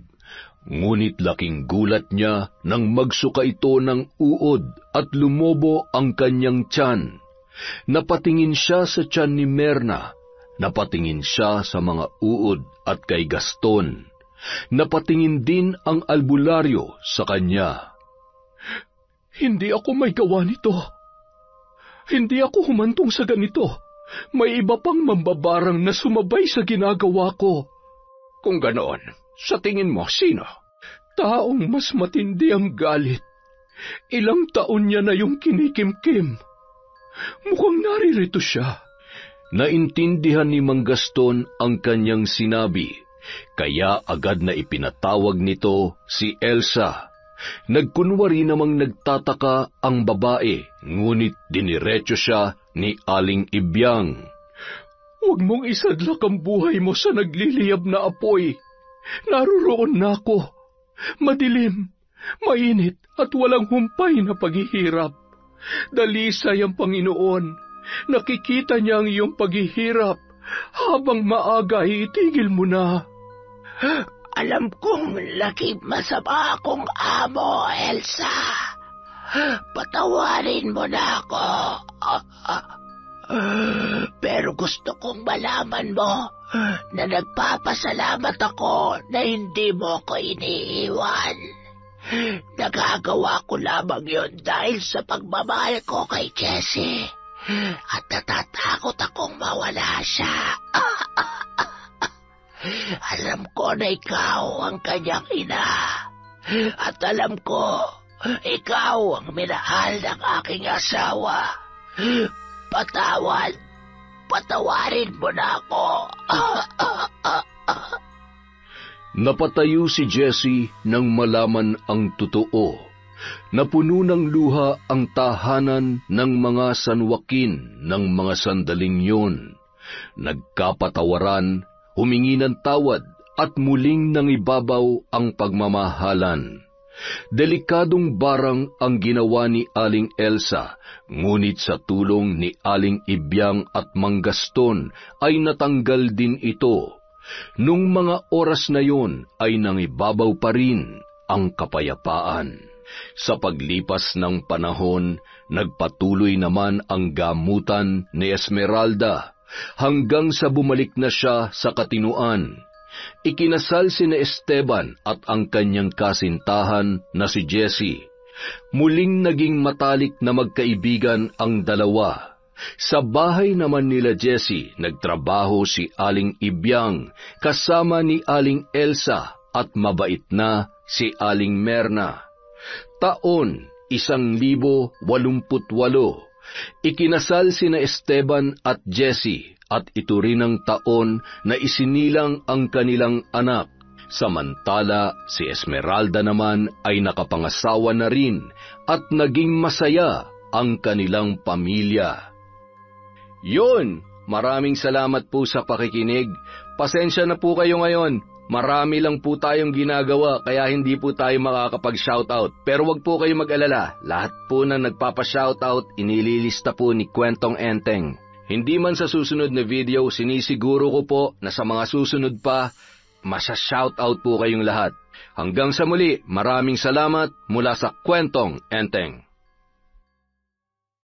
Ngunit laking gulat niya nang magsuka ito ng uod at lumobo ang kanyang tiyan. Napatingin siya sa tiyan ni Merna. Napatingin siya sa mga uod at kay Gaston. Napatingin din ang albularyo sa kanya. Hindi ako may gawa nito. Hindi ako humantong sa ganito. May iba pang mambabarang na sumabay sa ginagawa ko. Kung ganoon, sa tingin mo, sino? Taong mas matindi ang galit. Ilang taon niya na yung kinikimkim. Mukhang naririto siya. Naintindihan ni Mang Gaston ang kanyang sinabi, kaya agad na ipinatawag nito si Elsa. Nagkunwari namang nagtataka ang babae, ngunit diniretso siya ni Aling Ibyang. Huwag mong isadlak ang buhay mo sa nagliliyab na apoy. Naroon na ako. Madilim, mainit at walang humpay na paghihirap. Dalisay ang Panginoon. Nakikita niya ang iyong paghihirap. Habang maaga, itigil mo na. Alam kong laging masama akong amo, Elsa. Patawarin mo na ako. Pero gusto kong malaman mo na nagpapasalamat ako na hindi mo ko iniiwan. Nagagawa ko lamang yun dahil sa pagmamahal ko kay Jessie. At natatakot akong mawala siya. Alam ko na ikaw ang kanyang ina. At alam ko, ikaw ang minahal ng aking asawa. Patawarin mo na ako. Napatayo si Jessie nang malaman ang totoo. Napuno ng luha ang tahanan ng mga San Joaquin ng mga sandaling yun. Nagkapatawaran, humingi ng tawad at muling nangibabaw ang pagmamahalan. Delikadong barang ang ginawa ni Aling Elsa, ngunit sa tulong ni Aling Ibyang at Mang Gaston ay natanggal din ito. Nung mga oras na yon ay nangibabaw pa rin ang kapayapaan. Sa paglipas ng panahon, nagpatuloy naman ang gamutan ni Esmeralda hanggang sa bumalik na siya sa katinuan. Ikinasal sina Esteban at ang kanyang kasintahan na si Jessie. Muling naging matalik na magkaibigan ang dalawa. Sa bahay naman nila Jessie, nagtrabaho si Aling Ibyang kasama ni Aling Elsa at mabait na si Aling Merna. Taon 1,088. Ikinasal sina Esteban at Jessie at ito rin ang taon na isinilang ang kanilang anak. Samantala, si Esmeralda naman ay nakapangasawa na rin at naging masaya ang kanilang pamilya. Yun! Maraming salamat po sa pakikinig. Pasensya na po kayo ngayon. Marami lang po tayong ginagawa kaya hindi po tayo makakapag-shoutout. Pero wag po kayo mag-alala. Lahat po na nagpapa-shoutout, inililista po ni Kwentong Enteng. Hindi man sa susunod na video, sinisiguro ko po na sa mga susunod pa, masya-shoutout po kayong lahat. Hanggang sa muli, maraming salamat mula sa Kwentong Enteng.